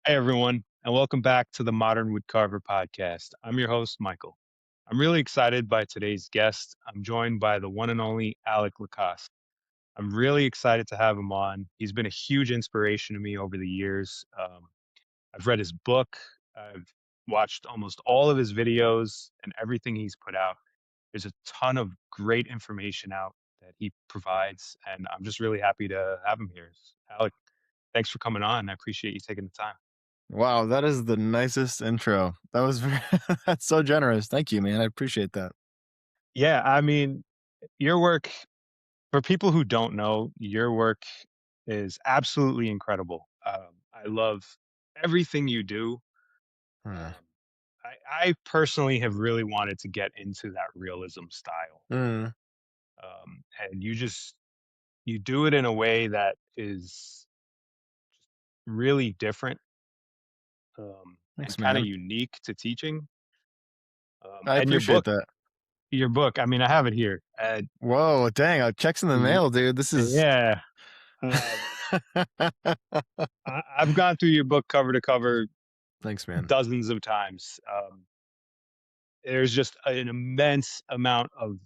Hey, everyone, and welcome back to the Modern Woodcarver podcast. I'm your host, Michael. I'm really excited by today's guest. I'm joined by the one and only Alec Lacoste. I'm really excited to have him on. He's been a huge inspiration to me over the years. I've read his book, I've watched almost all of his videos and everything he's put out. There's a ton of great information out that he provides, and I'm just really happy to have him here. Alec, thanks for coming on. I appreciate you taking the time. Wow, that is the nicest intro. That was very that's so generous. Thank you, man. I appreciate that. Yeah, I mean, your work, for people who don't know, your work is absolutely incredible. I love everything you do. Mm. Um, I personally have really wanted to get into that realism style, Mm. and you do it in a way that is really different, and Thanks, kind of man. unique to teaching. I And appreciate that. your book. I mean, I have it here. Whoa, dang, check's in the Y- mail, dude. This is yeah, I've gone through your book cover to cover Thanks, man. dozens of times. There's just an immense amount of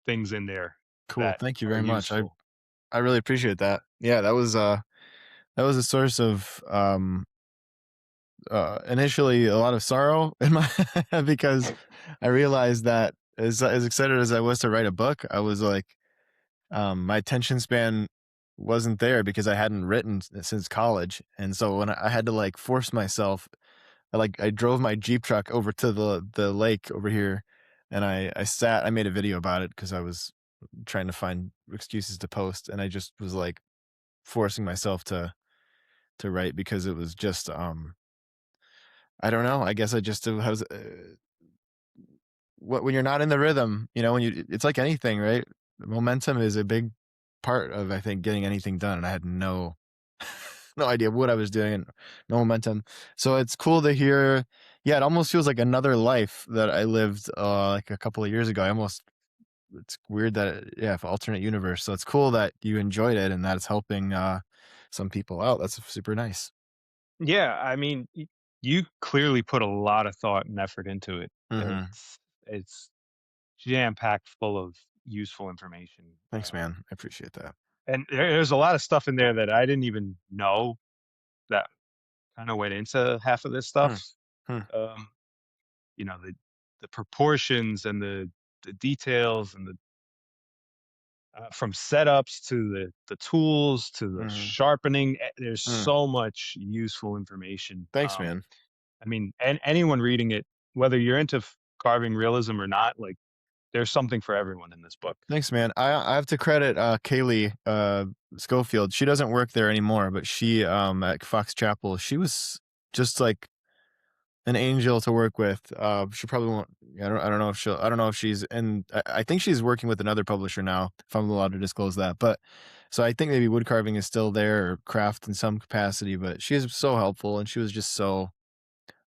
things in there Cool. that Thank you are very much. I useful. I really appreciate that. Yeah, that was a source of initially a lot of sorrow in my because I realized that as excited as I was to write a book, I was like my attention span wasn't there because I hadn't written since college. And so when I had to like force myself, I drove my Jeep truck over to the lake over here and I made a video about it because I was trying to find excuses to post and I just was like forcing myself to write because it was just I don't know, I guess I just was when you're not in the rhythm, when it's like anything, right? Momentum is a big part of, I think, getting anything done, and I had no idea what I was doing and no momentum. So it's cool to hear. Yeah, it almost feels like another life that I lived, like, a couple of years ago. It's weird that yeah, alternate universe. So it's cool that you enjoyed it and that it's helping, some people out. That's super nice. Yeah, I mean, you clearly put a lot of thought and effort into it. Mhm. It's jam packed full of useful information. Thanks, man. I appreciate that. And there's a lot of stuff in there that I didn't even know that kind of went into half of this stuff. Hmm. Hmm. Um, the proportions and the details and the from setups to the tools to the Mhm. sharpening. There's Mm. so much useful information. Thanks, man. I mean, and anyone reading it, whether you're into carving realism or not, like there's something for everyone in this book. Thanks, man. I have to credit, Kaylee, Schofield. She doesn't work there anymore, but she, at Fox Chapel, she was just like an angel to work with. She probably won't. I don't know if I don't know if she's in. I think she's working with another publisher now. If I'm allowed to disclose that, but so I think maybe woodcarving is still there or craft in some capacity. But she is so helpful, and she was just so.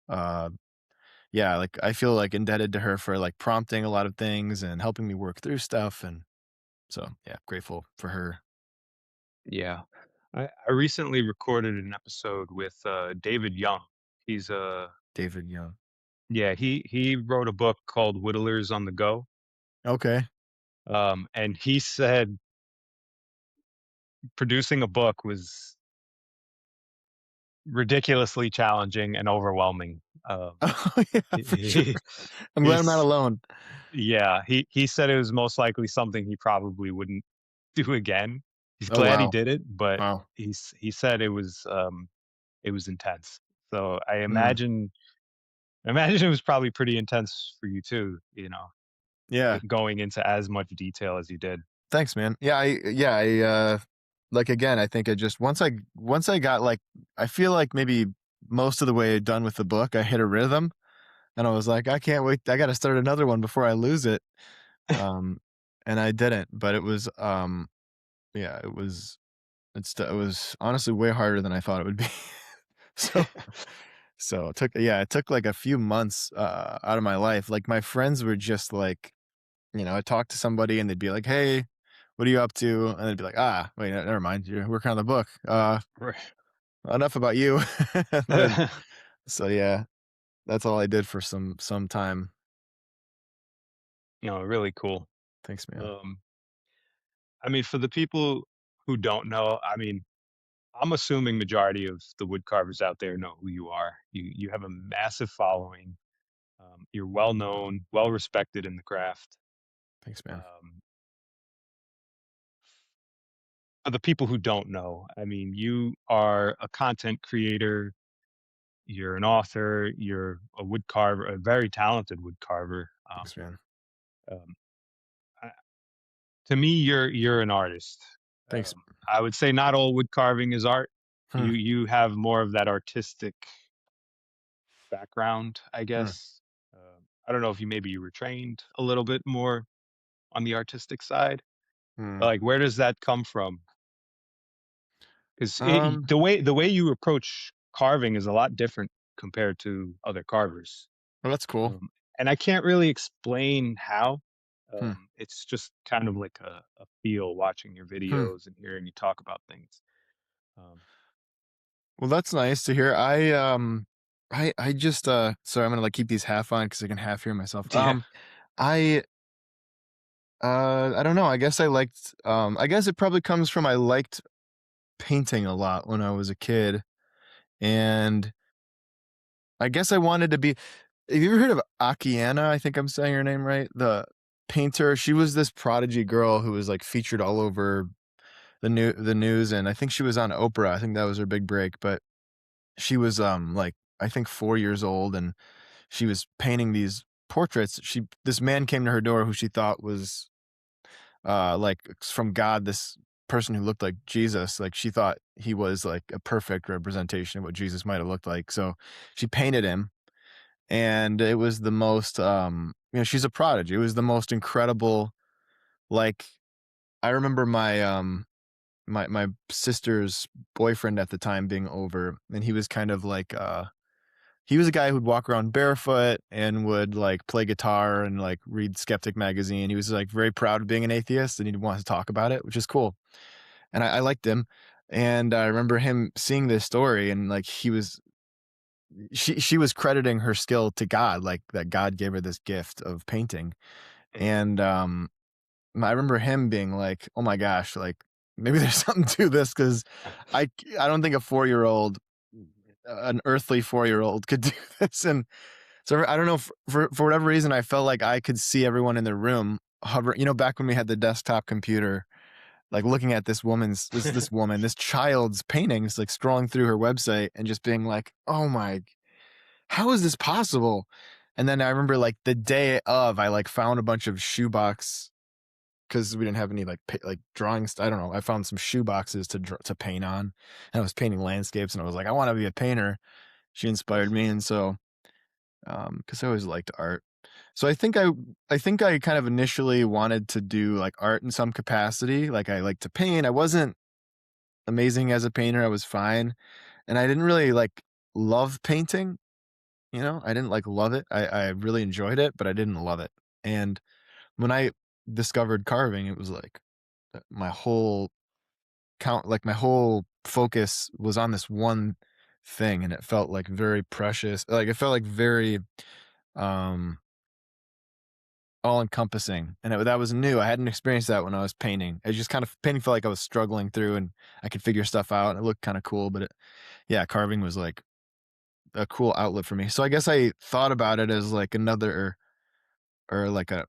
Uh, yeah, like I feel like indebted to her for like prompting a lot of things and helping me work through stuff, and so yeah, grateful for her. Yeah. I recently recorded an episode with David Young. He's David Young. yeah, he wrote a book called Whittlers on the Go. Okay. And he said producing a book was ridiculously challenging and overwhelming. Oh, yeah, for sure. He, I'm glad I'm not he's alone. yeah, he said it was most likely something he probably wouldn't do again. He's Oh, glad he wow. did it, but Wow. he said it was intense. So Mm. I imagine it was probably pretty intense for you too, Yeah. going into as much detail as you did. Thanks, man. Like, again, I think I just once I got, like I feel like maybe most of the way done with the book, I hit a rhythm, and I was like, "I can't wait. I gotta start another one before I lose it." Um, and I didn't, but yeah, it was honestly way harder than I thought it would be. So it took, like, a few months, out of my life. Like, my friends were just like, I'd talk to somebody and they'd be like, "Hey, what are you up to?" And they'd be like, "Ah, wait, never mind. You're working on the book." Right. enough about you. The so, yeah, that's all I did for some time. Really cool. Thanks, man. Um, I mean, for the people who don't know, I mean, I'm assuming majority of the wood carvers out there know who you are. You have a massive following. You're well known, well respected in the craft. Thanks, man. Um, for the people who don't know, I mean, you are a content creator. You're an author. You're a wood carver, a very talented wood carver. Thanks, man. Um, I, to me, you're an artist. Thanks. I would say not all wood carving is art. Hmm, You have more of that artistic background, I hmm, guess. I don't know if you were trained a little bit more on the artistic side, but hmm. like, where does that come from? Because Um, the way you approach carving is a lot different compared to other carvers, well, that's cool. um, and I can't really explain how. Hmm, It's just kind of like a feel watching your hmm. videos and hearing you talk about things. Um, Well, that's nice to hear. I just, sorry, I'm gonna, like, keep these half on because I can half hear myself. yeah, I, I don't know, I guess I guess it probably comes from I liked painting a lot when I was a kid, and I guess I wanted to be have you ever heard of Akiana? I think I'm saying her name right? The painter. She was this prodigy girl who was, like, featured all over the news, and I think she was on Oprah. I think that was her big break, but she was, like, I think 4 years old, and she was painting these portraits. This man came to her door who she thought was, like, from God, this person who looked like Jesus. Like, she thought he was, like, a perfect representation of what Jesus might have looked like, so she painted him, and it was the most, she's a prodigy. It was the most incredible, like, I remember my sister's boyfriend at the time being over, and he was kind of like, he was a guy who'd walk around barefoot and would, like, play guitar and, like, read Skeptic magazine. He was, like, very proud of being an atheist, and he wanted to talk about it, which is cool, and I liked him, and I remember him seeing this story, and, like, she was crediting her skill to God, like, that God gave her this gift of painting, and, I remember him being like, "Oh my gosh, like, maybe there's something to this because I don't think a 4-year-old, an earthly 4-year-old could do this," and so I don't know, for whatever reason, I felt like I could see everyone in the room hover back when we had the desktop computer, like, looking at this child's paintings, like, scrolling through her website and just being like, "Oh my how is this possible?" And then I remember, like, the day of, I, like, found a bunch of shoebox because we didn't have any, like, like, drawings. I don't know, I found some shoe boxes to paint on, and I was painting landscapes, and I was like, "I wanna be a painter." She inspired me, and so, because I always liked art. So I think I kind of initially wanted to do, like, art in some capacity, like, I like to paint. I wasn't amazing as a painter, I was fine, and I didn't really, like, love painting, I didn't, like, love it. I really enjoyed it, but I didn't love it, and when I discovered carving, it was like, my whole my whole focus was on this one thing, and it felt, like, very precious, like, it felt, like, very, um all-encompassing, and that was new. I hadn't experienced that when I was painting. I just kind of painting felt like I was struggling through, and I could figure stuff out, and it looked kinda cool, but yeah, carving was, like, a cool outlet for me. So I guess I thought about it as, like, another or, like, an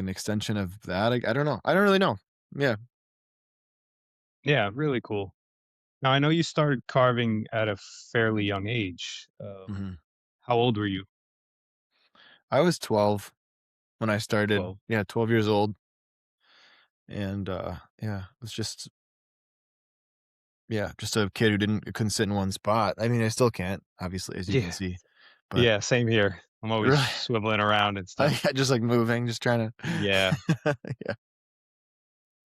extension of that. I don't know. I don't really know. Yeah. yeah, really cool. Now I know you started carving at a fairly young age. Mhm. How old were you? I was 12 when I started. 12. Yeah, 12 years old, and, yeah, it was just yeah, just a kid who couldn't sit in one spot. I mean, I still can't, obviously, as you can Yeah. see, but Yeah, same here. I'm always really, swiveling around and stuff. I just, like, moving, just trying Yeah. to yeah.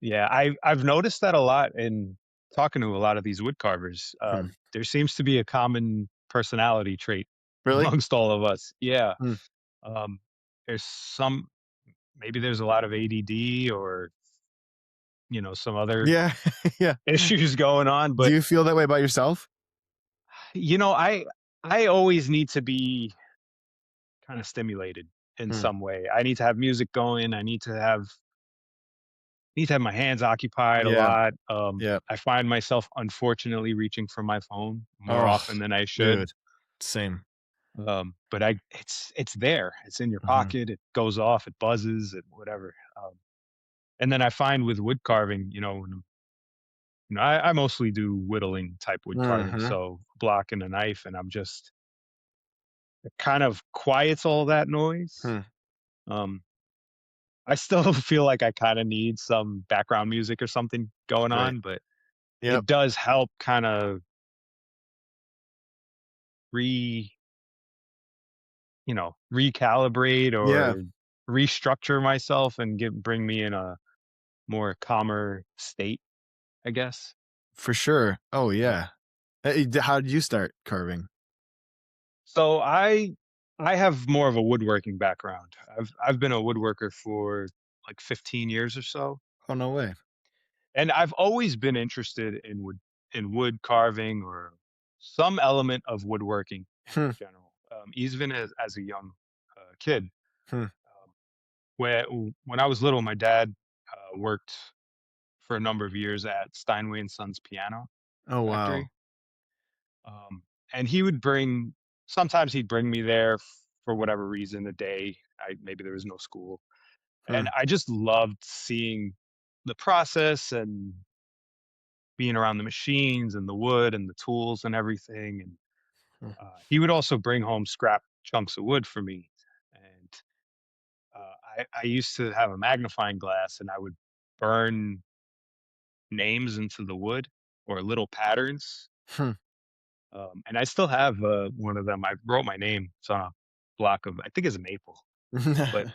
Yeah, I've noticed that a lot in talking to a lot of these wood carvers. Hmm. There seems to be a common personality trait Really? amongst all of us. Yeah. Hmm. Um, there's maybe there's a lot of ADD or, some other Yeah, yeah. issues going on, Do but you feel that way about yourself? You know, I always need to be kind of stimulated in Hmm. some way. I need to have music going. I need to have my hands occupied a Yeah. lot. Yeah. I find myself unfortunately reaching for my phone more Oh, often than I should. dude. Same. But it's there. It's in your Mhm. pocket. It goes off. It buzzes. It whatever. And then I find with wood carving, I mostly do whittling type wood carving, Mhm. so a block and a knife, and I'm just it kind of quiets all that noise. Hmm. Um, I still feel like I kind of need some background music or something going Right. on, but Yep. it does help kind of re recalibrate Yeah, or restructure myself and bring me in a more calmer state, I guess. for sure. Oh, Yeah. yeah. How did you start carving? So I have more of a woodworking background. I've been a woodworker for like 15 years or so. Oh, no way. And I've always been interested in wood carving or some element of woodworking in Hmm. general. Even as a young kid. Hmm. Um, when I was little, my dad worked for a number of years at Steinway and Sons Piano Oh, wow. Factory. Um, and sometimes he'd bring me there for whatever reason, a day. Maybe there was no school. Hmm. And I just loved seeing the process and being around the machines and the wood and the tools and everything. And Hmm. he would also bring home scrap chunks of wood for me. And I used to have a magnifying glass and I would burn names into the wood or little patterns. Hmm. And I still have one of them. I wrote my name. It's on a block of, I think it's a maple. But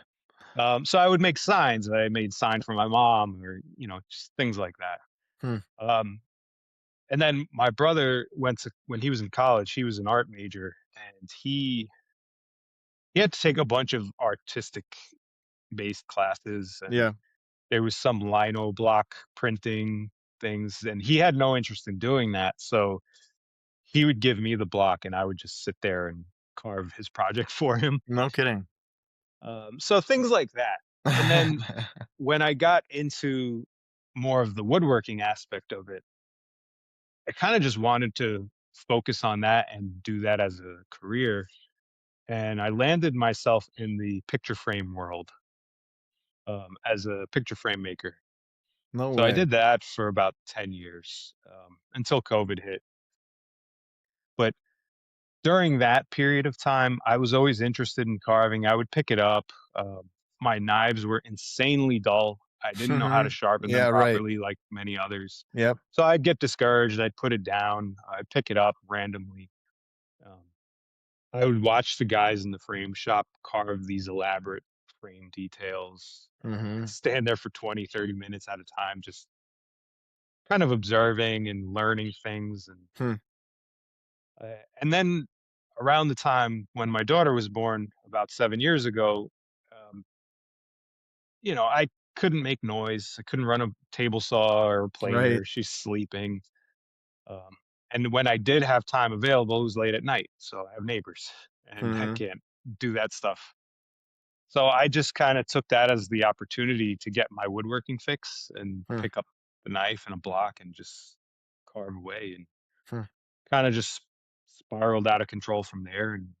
so I would make signs. I made sign for my mom or, just things like that. Hmm. Um, And then my brother when he was in college, he was an art major, and he had to take a bunch of artistic based classes, and Yeah. there was some lino block printing things, and he had no interest in doing that, so he would give me the block, and I would just sit there and carve his project for him. No kidding. So things like that. And then when I got into more of the woodworking aspect of it, I kinda just wanted to focus on that and do that as a career, and I landed myself in the picture frame world, as a picture frame maker. No So I way. did that for about 10 years, until COVID hit, but during that period of time, I was always interested in carving. I would pick it up. My knives were insanely dull. I didn't know how to Mhm. sharpen them Yeah, right. properly like many others. Yep. So I'd get discouraged. I'd put it down. I'd pick it up randomly. Um, I would watch the guys in the frame shop carve these elaborate frame details. I'd Mhm. stand there for 20, 30 minutes at a time, just kind of observing and learning things. Hmm. And then around the time when my daughter was born, about 7 years ago, um, I couldn't make noise. I couldn't run a table saw or Right. planer. She's sleeping. Um, and when I did have time available, it was late at night. So I have neighbors and I Mhm. can't do that stuff. So I just kind of took that as the opportunity to get my woodworking fix and Hmm. pick up the knife and a block and just carve away and Hmm. kind of just spiraled out of control from there. And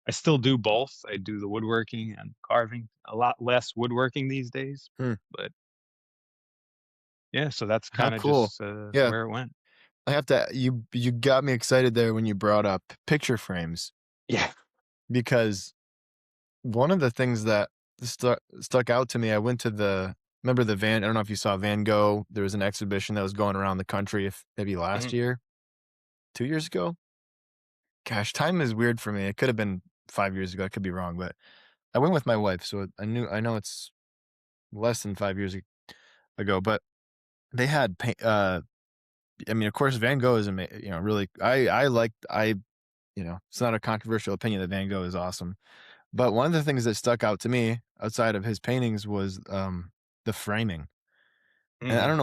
I still do both. I do the woodworking and carving. A lot less woodworking these days, Hmm. but yeah, so that's How kind of cool. just Yeah. where it went. I have to you got me excited there when you brought up picture frames Yeah. because one of the things that stuck out to me, I went to remember I don't know if you saw Van Gogh, there was an exhibition that was going around the country if maybe last Mhm. year, 2 years ago? Gosh, time is weird for me. It could have been 5 years ago, I could be wrong, but I went with my wife, so I know it's less than 5 years ago, but they had I mean, of course, Van Gogh is really it's not a controversial opinion that Van Gogh is awesome. But one of the things that stuck out to me outside of his paintings was, the framing. And Mm. I don't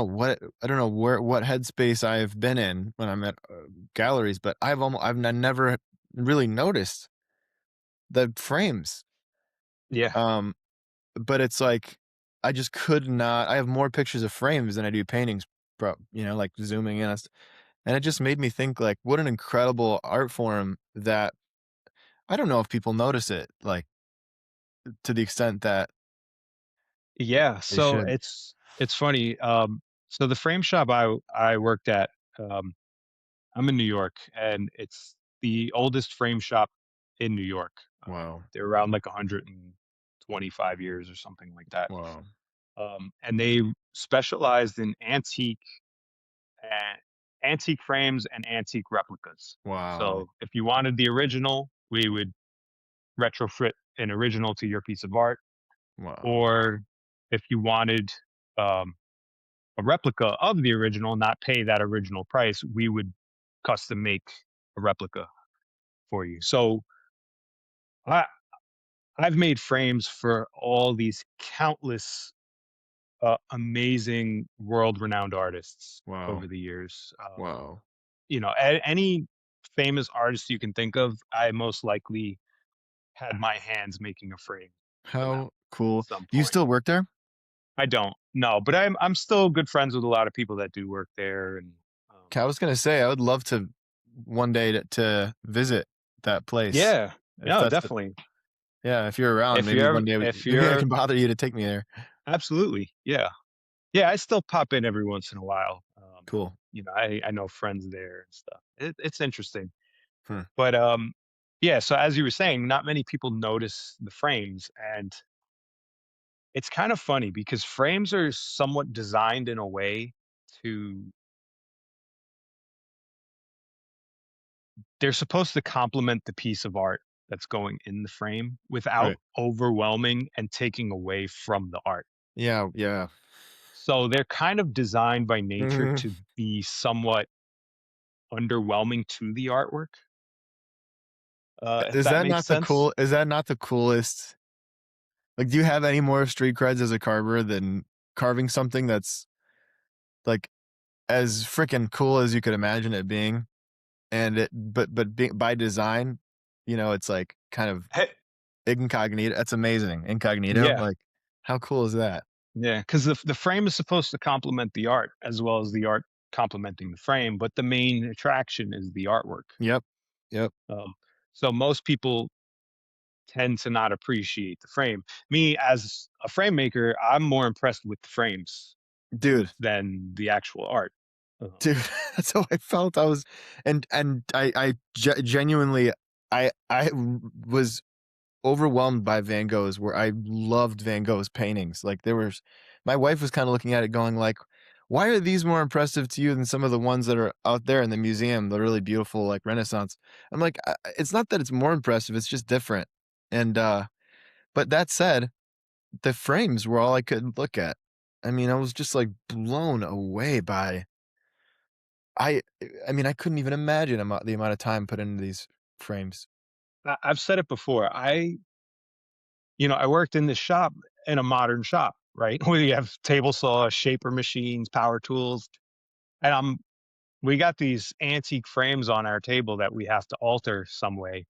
know where what headspace I've been in when I'm at, galleries, but I've never really noticed the frames. Yeah. Um, but it's like, I just could not I have more pictures of frames than I do paintings, like, zooming in, and it just made me think, like, what an incredible art form that I don't know if people notice it, like, to the extent that Yeah, they so should. it's funny, so the frame shop I worked at, um, I'm in New York, and it's the oldest frame shop in New York. Wow. They're around, like, 125 years or something like that, Wow. and they specialized in antique frames and antique replicas. Wow. So, if you wanted the original, we would retrofit an original to your piece of art, Wow. or if you wanted, um a replica of the original, not pay that original price, we would custom make a replica for you. So I I've made frames for all these countless amazing world renowned artists Wow. over the years. Wow. Any famous artist you can think of, I most likely had my hands making a frame for them How at cool. some Do you point. still work there? I don't, no, but I'm still good friends with a lot of people that do work there, and I was gonna say, I would love to one day to visit that place. yeah, If no, that's the definitely. Yeah, if you're around, maybe one day If maybe I you're can bother you to take me there. absolutely, yeah. Yeah, I still pop in every once in a while. Cool. I know friends there and stuff. It's interesting. Hmm. But, yeah, so as you were saying, not many people notice the frames, and it's kind of funny because frames are somewhat designed in a way to they're supposed to complement the piece of art that's going in the frame without Right. overwhelming and taking away from the art. Yeah, yeah. So they're kind of designed by nature Mhm. to be somewhat underwhelming to the artwork, if that makes sense. Is that not the coolest like, do you have any more street creds as a carver than carving something that's, like, as freaking cool as you could imagine it being? And it but be by design, it's, like, kind of Hey, incognito that's amazing. Incognito, yeah, like, how cool is that? yeah, because the frame is supposed to complement the art as well as the art complementing the frame, but the main attraction is the artwork. Yep. Yep. Um, so most people tend to not appreciate the frame. Me, as a frame maker, I'm more impressed with the frames Dude, than the actual art. dude, that's how I felt. I was and genuinely was overwhelmed by Van Gogh's where I loved Van Gogh's paintings. Like there was my wife was kind of looking at it going like, why are these more impressive to you than some of the ones that are out there in the museum, the really beautiful like Renaissance? I'm like, it's not that it's more impressive, it's just different. And but that said, the frames were all I could look at. I mean, I was just like blown away by I I mean, I couldn't even imagine the amount of time put into these frames. I've said it before. I worked in this shop in a modern shop, right? Where you have table saws, shaper machines, power tools, and we got these antique frames on our table that we have to alter some way.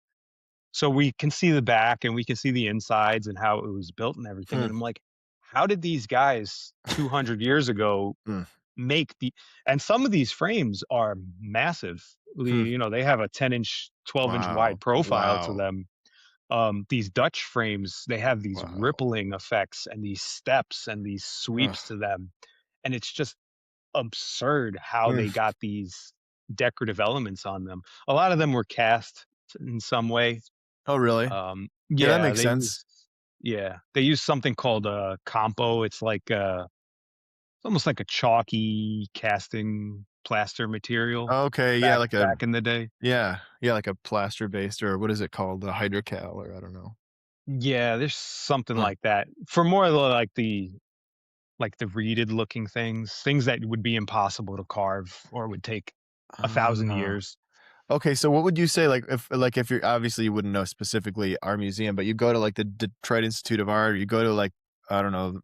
So we can see the back and we can see the insides and how it was built and everything. Hmm. And I'm like, how did these guys 200 years ago Mm. make and some of these frames are massive. Hmm. They have a 10-inch, 12-inch Wow. wide profile to Wow. them. These Dutch frames, they have these Wow. rippling effects and these steps and these Ugh. sweeps to them. And it's just absurd how Mm. they got these decorative elements on them. A lot of them were cast in some way. Oh, really? Yeah, that Yeah, makes sense. they use something called compo. It's like it's almost like a chalky casting plaster material Okay, yeah, back in the day. like a plaster based or what is it called? A hydrocal or I don't know. Yeah, there's something Huh. like that. For more of the like the reeded looking things that would be impossible to carve or would take 1,000 Ah. years. Okay, so what would you say if you're obviously you wouldn't know specifically our museum, but you go to like the Detroit Institute of Art, or you go to like I don't know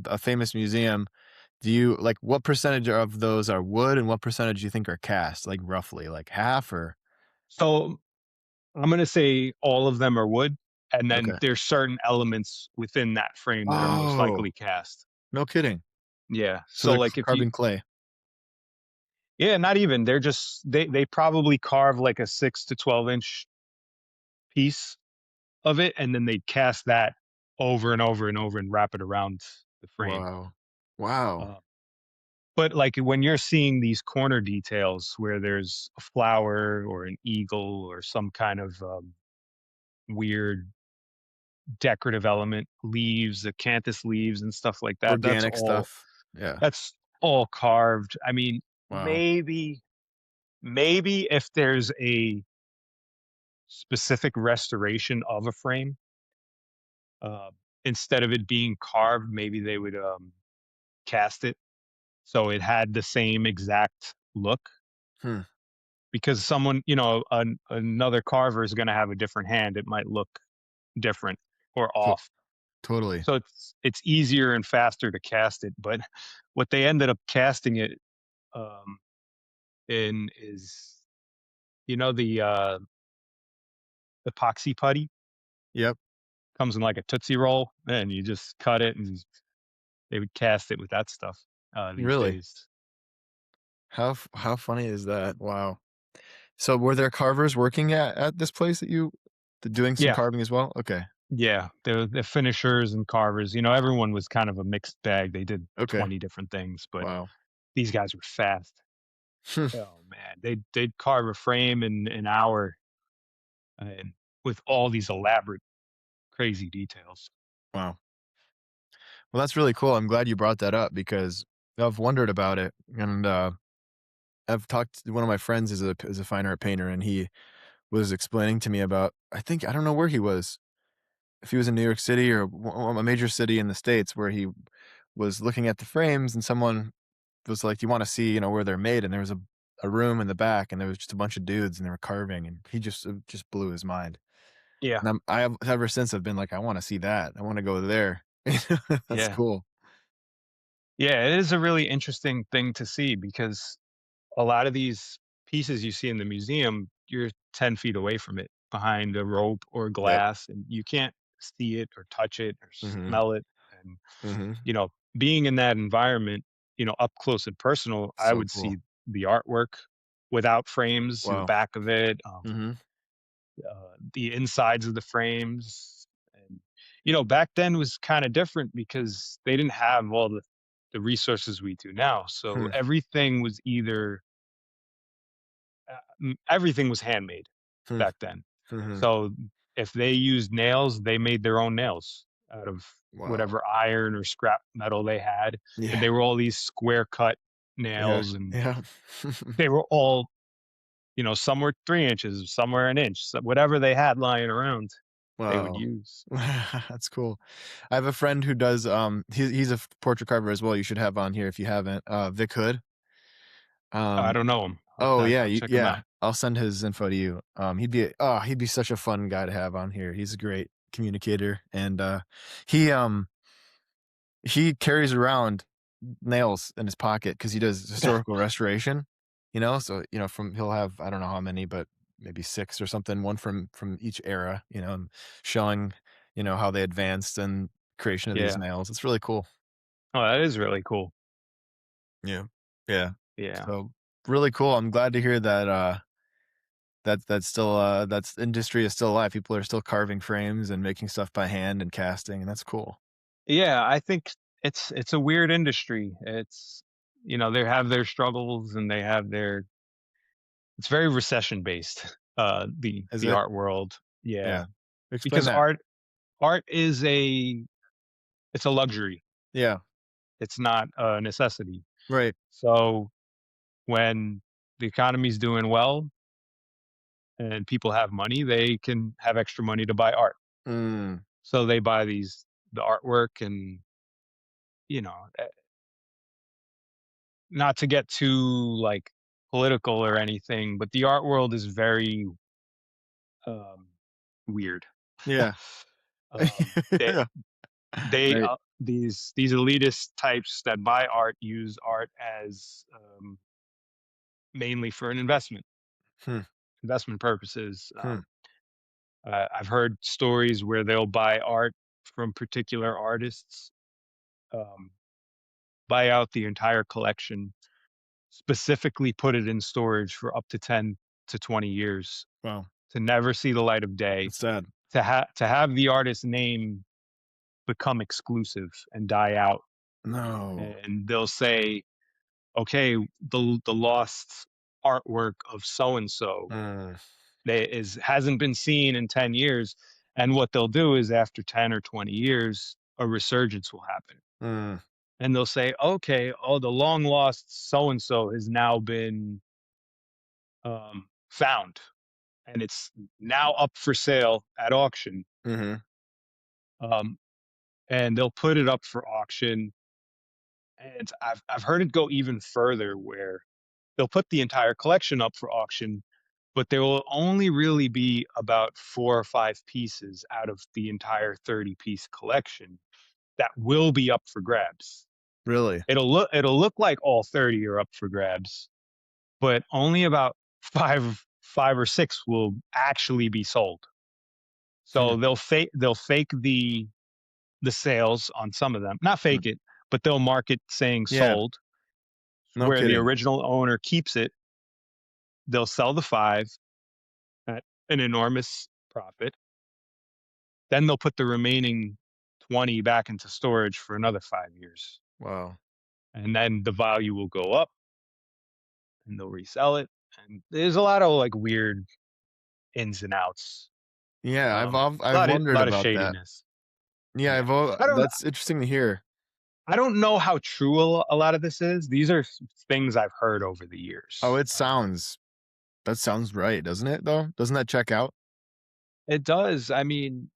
a famous museum. Do you like what percentage of those are wood and what percentage do you think are cast? Like roughly, like half or So I'm gonna say all of them are wood, and then okay. there's certain elements within that frame that are most Oh, likely cast. no kidding. Yeah. So So they're like if you carbon clay. yeah, not even. They're just they probably carve like a 6 to 12-inch piece of it, and then they cast that over and over and over and wrap it around the frame. Wow. Wow. Uh, but like when you're seeing these corner details where there's a flower or an eagle or some kind of weird decorative element, leaves, acanthus leaves, and stuff like that, Organic stuff. Yeah. that's all carved. I mean, Wow. maybe if there's a specific restoration of a frame, uh, instead of it being carved, maybe they would cast it so it had the same exact look. Hmm. Because someone, another carver is going to have a different hand. It might look different or To off. totally. So it's easier and faster to cast it. But what they ended up casting it um, in is, the epoxy putty Yep. comes in like a Tootsie Roll, and you just cut it, and they would cast it with that stuff these Really? days. How funny is that? Wow. So were there carvers working at this place that you doing some Yeah, carving as well? Okay. yeah. The finishers and carvers. Everyone was kind of a mixed bag. They did Okay. 20 different things, but Wow. these guys were fast. Oh man, they'd carve a frame in an hour, and with all these elaborate, crazy details. Wow. Well, that's really cool. I'm glad you brought that up because I've wondered about it, and I've talked to one of my friends is a fine art painter, and he was explaining to me about I don't know where he was, if he was in New York City or a major city in the States where he was looking at the frames, and someone was like, "Do you want to see, where they're made?" And there was a room in the back, and there was just a bunch of dudes, and they were carving, and he just it just blew his mind. Yeah, And I have ever since I've been like, I want to see that. I want to go there. That's yeah, cool. yeah. It is a really interesting thing to see because a lot of these pieces you see in the museum, you're 10 feet away from it, behind a rope or Yep. glass, and you can't see it or touch it or Mhm. smell it. And Mhm. you know, being in that environment, up close and personal, I So would cool. see the artwork without frames, the Wow. back of it, Mhm. the insides of the frames. And back then was kind of different because they didn't have all the resources we do now. So Hmm. everything was handmade Hmm. back then. Mhm. So if they used nails, they made their own nails out of Wow. whatever iron or scrap metal they had, and Yeah. they were all these square cut Yeah. nails, and Yeah. they were all, some were 3 inches, some were an inch, so whatever they had lying around, they would Wow. use. That's cool. I have a friend who does, he's a portrait carver as well, you should have on here if you haven't, Vic Hood. I Um, don't know him. I'll oh, have yeah, to check him yeah, out. I'll send his info to you. He'd be such a fun guy to have on here. He's a great communicator, and, he, um he carries around nails in his pocket because he does historical restoration, so, from he'll have I don't know how many, but maybe 6 or something, one from each era, and showing, how they advanced and creation of these Yeah. nails. It's really cool. Oh, that is really cool. Yeah. Yeah. Yeah. So, really cool. I'm glad to hear that, that's still, that's industry is still alive. People are still carving frames and making stuff by hand and casting, and that's cool. Yeah, I think it's a weird industry. They have their struggles and they have their it's very recession based, Is the it? art world. Yeah. Yeah. Explain Because that. art is it's a luxury. Yeah. It's not a necessity. Right. So when the economy's doing well and people have money, they can have extra money to buy art. Mm. So they buy the artwork, and you know, eh, not to get too like political or anything, but the art world is very um weird. Yeah. um they Yeah. they Right. these elitist types that buy art use art as mainly for an Hmm, investment purposes. hmm. I've heard stories where they'll buy art from particular artists, um, buy out the entire collection, specifically put it in storage for up to 10 to 20 years Wow, to never see the light of day, that's sad. to have the artist's name become exclusive and die out. No. And they'll say, okay, the lost artwork of so and so Mm, that is hasn't been seen in 10 years. And what they'll do is after 10 or 20 years, a resurgence will happen. mm, And they'll say, okay, oh, the long lost so and so has now been found, and it's now up for sale at auction. mhm, Um, and they'll put it up for auction. And I've heard it go even further where they'll put the entire collection up for auction, but there will only really be about 4 or 5 pieces out of the entire 30-piece collection that will be up for grabs. really? It'll look like all 30 are up for grabs, but only about 5 or 6 will actually be sold. Hmm, So they'll fake the sales on some of them. Not hmm. fake it, but they'll mark it saying Yeah, sold, no where the kidding. original owner keeps it. They'll sell the 5 at an enormous profit. Then they'll put the remaining 20 back into storage for another 5 years. Wow. And then the value will go up and they'll resell it. And there's a lot of like weird ins and outs. Yeah, A I've lot of wondered lot of about that. shadiness. Yeah, Yeah. I don't that's interesting to hear. I don't know how true a lot of this is. These are things I've heard over the Oh, years. it sounds that sounds right, doesn't it, though? Doesn't that check out? It does. I mean,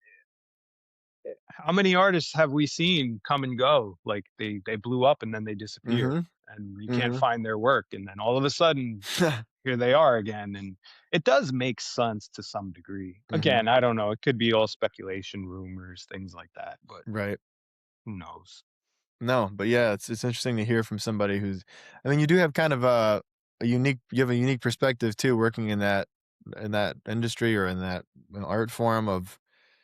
how many artists have we seen come and go? Like they blew up and then they disappear, Mhm, and you can't mhm. find their work, and then all of a sudden here they are again, and it does make sense to some degree. Mhm, Again, I don't know. It could be all speculation, rumors, things like that, but right. who knows? No, but yeah, it's interesting to hear from somebody who's I mean, you do have kind of a unique you have a unique perspective too working in that industry or in that, art form of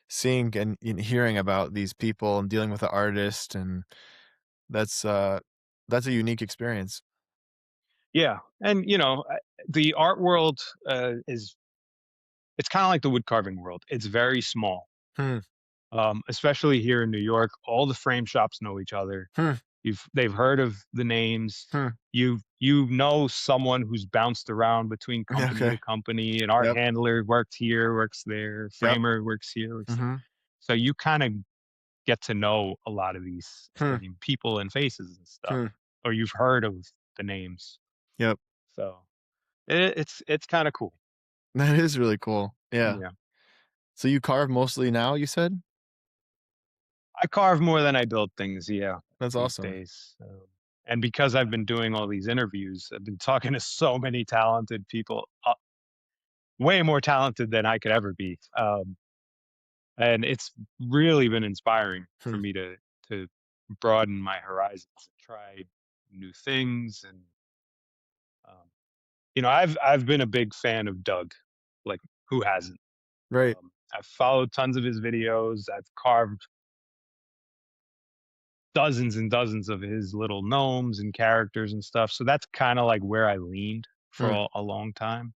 seeing and hearing about these people and dealing with the artist, and that's, uh that's a unique experience. Yeah, and the art world is it's kind of like the wood carving world. It's very small. Hmm, Especially here in New York, all the frame shops know each other. hmm, They've heard of the names. hmm. You know someone who's bounced around between company Okay. to company. An art Yep, handler worked here, works there. yep. Framer works here, works there. Mhm. So you kind of get to know a lot of these Hmm, same people and faces and stuff, hmm. or you've heard of the names. Yep. So it's kind of cool. That is really cool. Yeah. Yeah. So you carve mostly now, you said? I carve more than I build things, yeah, That's these awesome. days. And because I've been doing all these interviews, I've been talking to so many talented people, way more talented than I could ever be. And it's really been inspiring for Hmm. me to broaden my horizons and try new things. And um, I've been a big fan of Doug. Like, who hasn't? Right. I've followed tons of his videos. I've carved dozens and dozens of his little gnomes and characters and stuff. So that's kind of like where I leaned for Hmm. a long time.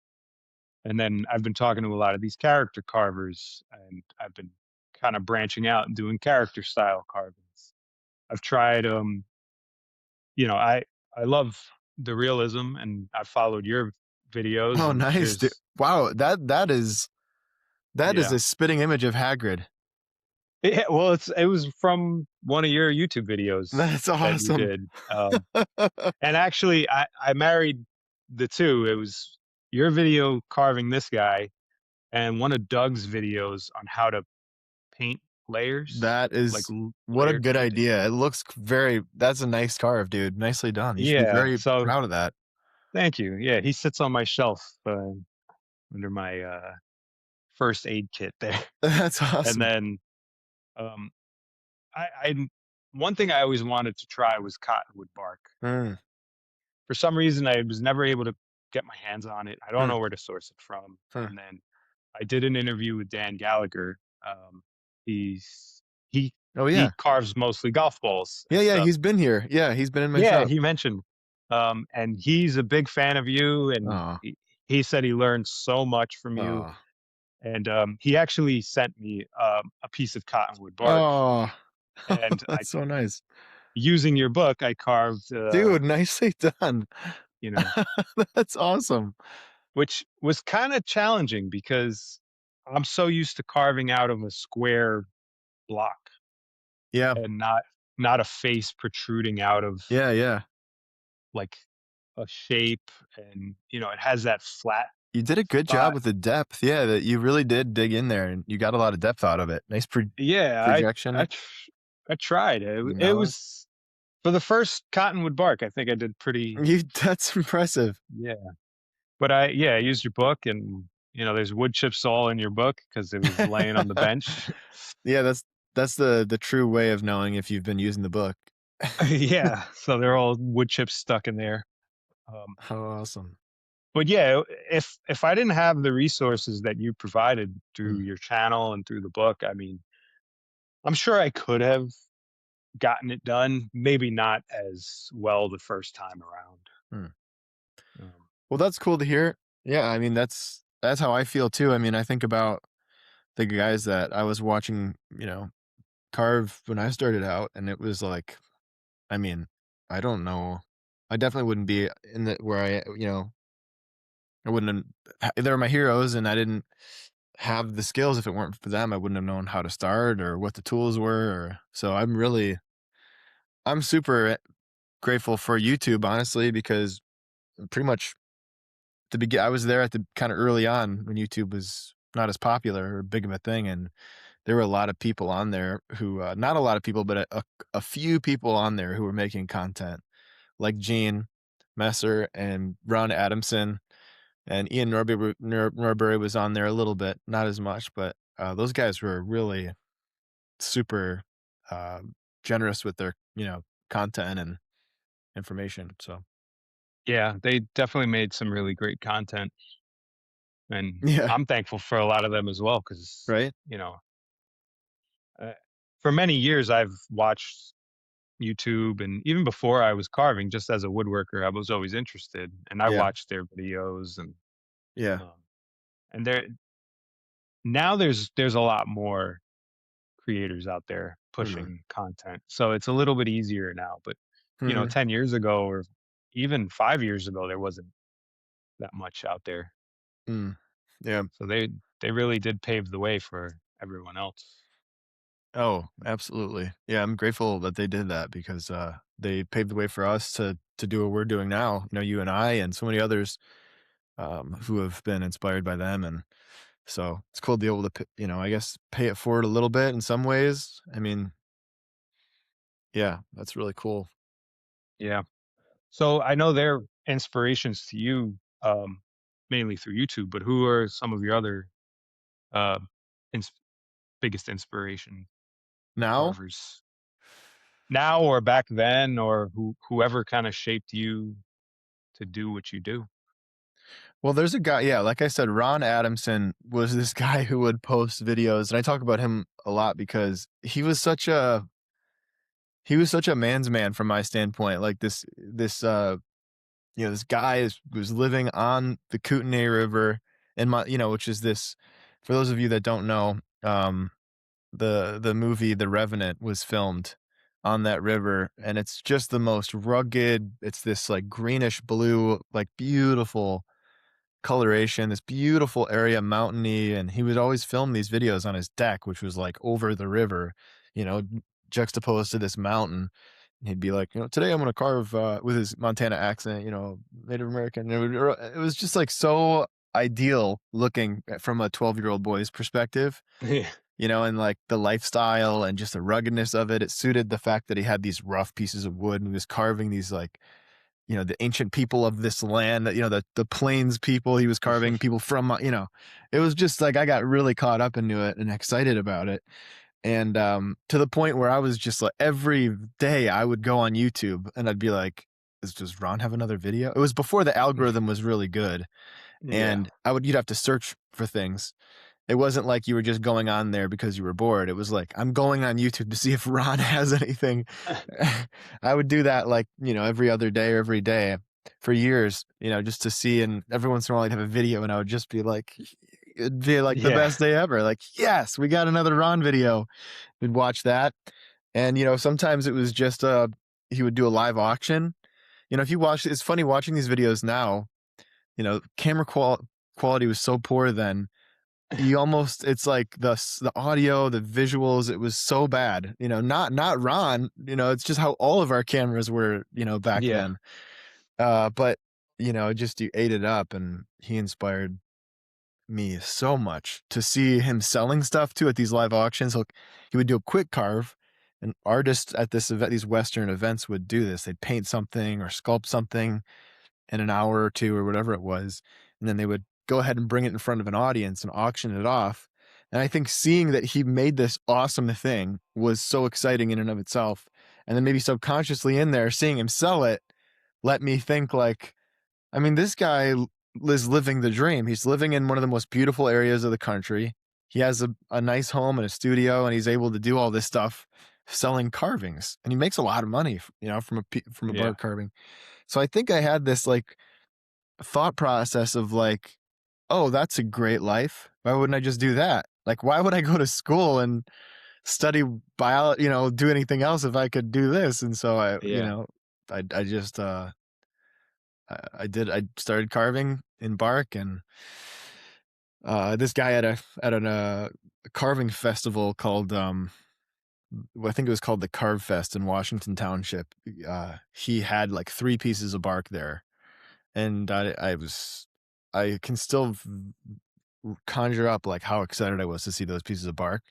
And then I've been talking to a lot of these character carvers, and I've been kind of branching out and doing character style carvings. I've tried, I love the realism, and I followed your videos, Oh, and nice, dude. there's Wow, that is yeah. a spitting image of Hagrid. Yeah, well, it was from one of your YouTube videos That's that you awesome. did. And actually, I married the 2. It was your video carving this guy and one of Doug's videos on how to paint layers, That like is what a layered good painting. idea. It looks very that's a nice carve, dude. Nicely done. You should be Yeah, very so proud of that. thank you. Yeah, he sits on my shelf, under my, first aid kit there. That's And awesome. then, um, I one thing I always wanted to try was cottonwood bark. Mm, For some reason, I was never able to get my hands on it. I don't hmm, know where to source it from. hmm. And then I did an interview with Dan Gallagher. He's he Oh, he yeah. carves mostly golf balls Yeah, and yeah, stuff. he's been here. Yeah, he's been in my Yeah, shop. he mentioned, and he's a big fan of you, and Oh, he said he learned so much from you. oh, And he actually sent me a piece of cottonwood bark, oh. and I That's so nice. using your book, I carved, Dude, nicely done. you know, That's awesome. which was kind of challenging because I'm so used to carving out of a square block Yeah, and not a face protruding out of yeah, yeah. like a shape, and it has that flat You did a good job spot. with the depth. Yeah, that you really did dig in there and you got a lot of depth out of it. Nice Yeah, I projection. tr- I tried it. It Numeless. was for the first cottonwood bark. I think I did pretty. That's impressive. Yeah, but I used your book, and there's wood chips all in your book because it was laying on the bench. Yeah, that's the true way of knowing if you've been using the book. Yeah, so they're all wood chips stuck in there. Um, How awesome. but yeah, if I didn't have the resources that you provided through Mm, your channel and through the book, I mean, I'm sure I could have gotten it done, maybe not as well the first time around. mm. Um, Well, that's cool to hear. Yeah, I mean, that's how I feel too. I mean, I think about the guys that I was watching, carve when I started out, and it was like, I mean, I don't know. I definitely wouldn't be in the where I wouldn't they're my heroes, and I didn't have the skills. If it weren't for them, I wouldn't have known how to start or what the tools were, so I'm super grateful for YouTube, honestly, because pretty much I was there at the kinda early on when YouTube was not as popular or big of a thing, and there were a lot of people on there who, not a lot of people, but a few people on there who were making content, like Gene Messer and Ron Adamson, and Ian Norbury was on there a little bit, not as much, but, those guys were really super, generous with their, content and information, so yeah, they definitely made some really great content, and yeah, I'm thankful for a lot of them as well because right? you know, uh, for many years I've watched YouTube, and even before I was carving, just as a woodworker, I was always interested, and I Yeah, watched their videos, yeah, um, and there now there's a lot more creators out there mhm, pushing content. So it's a little bit easier now, but mhm, 10 years ago or even 5 years ago there wasn't that much out there. mm, yeah. So they really did pave the way for everyone else. Oh, absolutely. Yeah, I'm grateful that they did that because, they paved the way for us to do what we're doing now, you and I and so many others, who have been inspired by them, and so it's cool to be able to I guess, pay it forward a little bit in some ways. I mean, yeah, that's really cool. Yeah. So I know they're inspirations to you, mainly through YouTube, but who are some of your other uh, ins- biggest inspiration Now? carvers now or back then, or whoever kind of shaped you to do what you do? Well, there's a guy, yeah, like I said, Ron Adamson was this guy who would post videos, and I talk about him a lot because he was such a man's man from my standpoint, like, this guy was living on the Kootenai River in which is this for those of you that don't know, the movie The Revenant was filmed on that river, and it's just the most rugged. It's this, like, greenish blue, like, beautiful coloration, this beautiful area, mountainy, and he would always film these videos on his deck, which was, like, over the river, you know, juxtaposed to this mountain. And he'd be like, "Today I'm gonna carve," with his Montana accent, Native American. It was just, like, so ideal looking from a 12-year-old boy's perspective, Yeah. and, like, the lifestyle and just the ruggedness of it. It suited the fact that he had these rough pieces of wood and he was carving these, like, the ancient people of this land that, the plains people. He was carving people from, it was just like I got really caught up into it and excited about it. And to the point where I was just like every day I would go on YouTube and I'd be like, does Ron have another video? It was before the algorithm was really good. Yeah. And you'd have to search for things. It wasn't like you were just going on there because you were bored. It was like, I'm going on YouTube to see if Ron has anything. I would do that like, every other day or every day for years, just to see. And every once in a while I'd have a video and I would just be like, it'd be like the Yeah. best day ever. Like, yes, we got another Ron video. We'd watch that. And, sometimes it was just, he would do a live auction. If you watch, it's funny watching these videos now, camera quality was so poor then. You almost, it's like the audio, the visuals, it was so bad, not Ron, it's just how all of our cameras were, back Yeah. then. But, just you ate it up and he inspired me so much to see him selling stuff too at these live auctions. He would do a quick carve, and artists at this event, these Western events would do this. They'd paint something or sculpt something in an hour or two or whatever it was, and then they would go ahead and bring it in front of an audience and auction it off. And I think seeing that he made this awesome thing was so exciting in and of itself. And then maybe subconsciously in there, seeing him sell it let me think like, I mean, this guy is living the dream. He's living in one of the most beautiful areas of the country. He has a nice home and a studio, and he's able to do all this stuff selling carvings. And he makes a lot of money, from a Yeah. bark carving. So I think I had this like thought process of like, oh, that's a great life. Why wouldn't I just do that? Like, why would I go to school and study biology, do anything else if I could do this? And so Yeah. I just, I started carving in bark, and this guy at a carving festival called I think it was called the Carve Fest in Washington Township. He had like 3 pieces of bark there, and I can still conjure up like how excited I was to see those pieces of bark.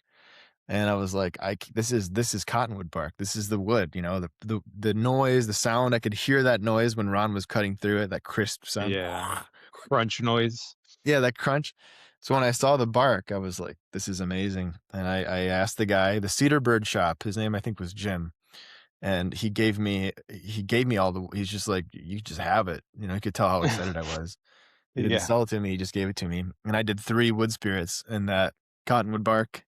And I was like, this is cottonwood bark. This is the wood, the noise, the sound. I could hear that noise when Ron was cutting through it, that crisp sound. Yeah. Crunch noise. Yeah, that crunch. So when I saw the bark, I was like, this is amazing. And I asked the guy, the Cedar Bird shop, his name I think was Jim. And he gave me all the, he's just like, you just have it. You could tell how excited I was. He didn't Yeah. sell it to me, he just gave it to me. And I did 3 wood spirits in that cottonwood bark.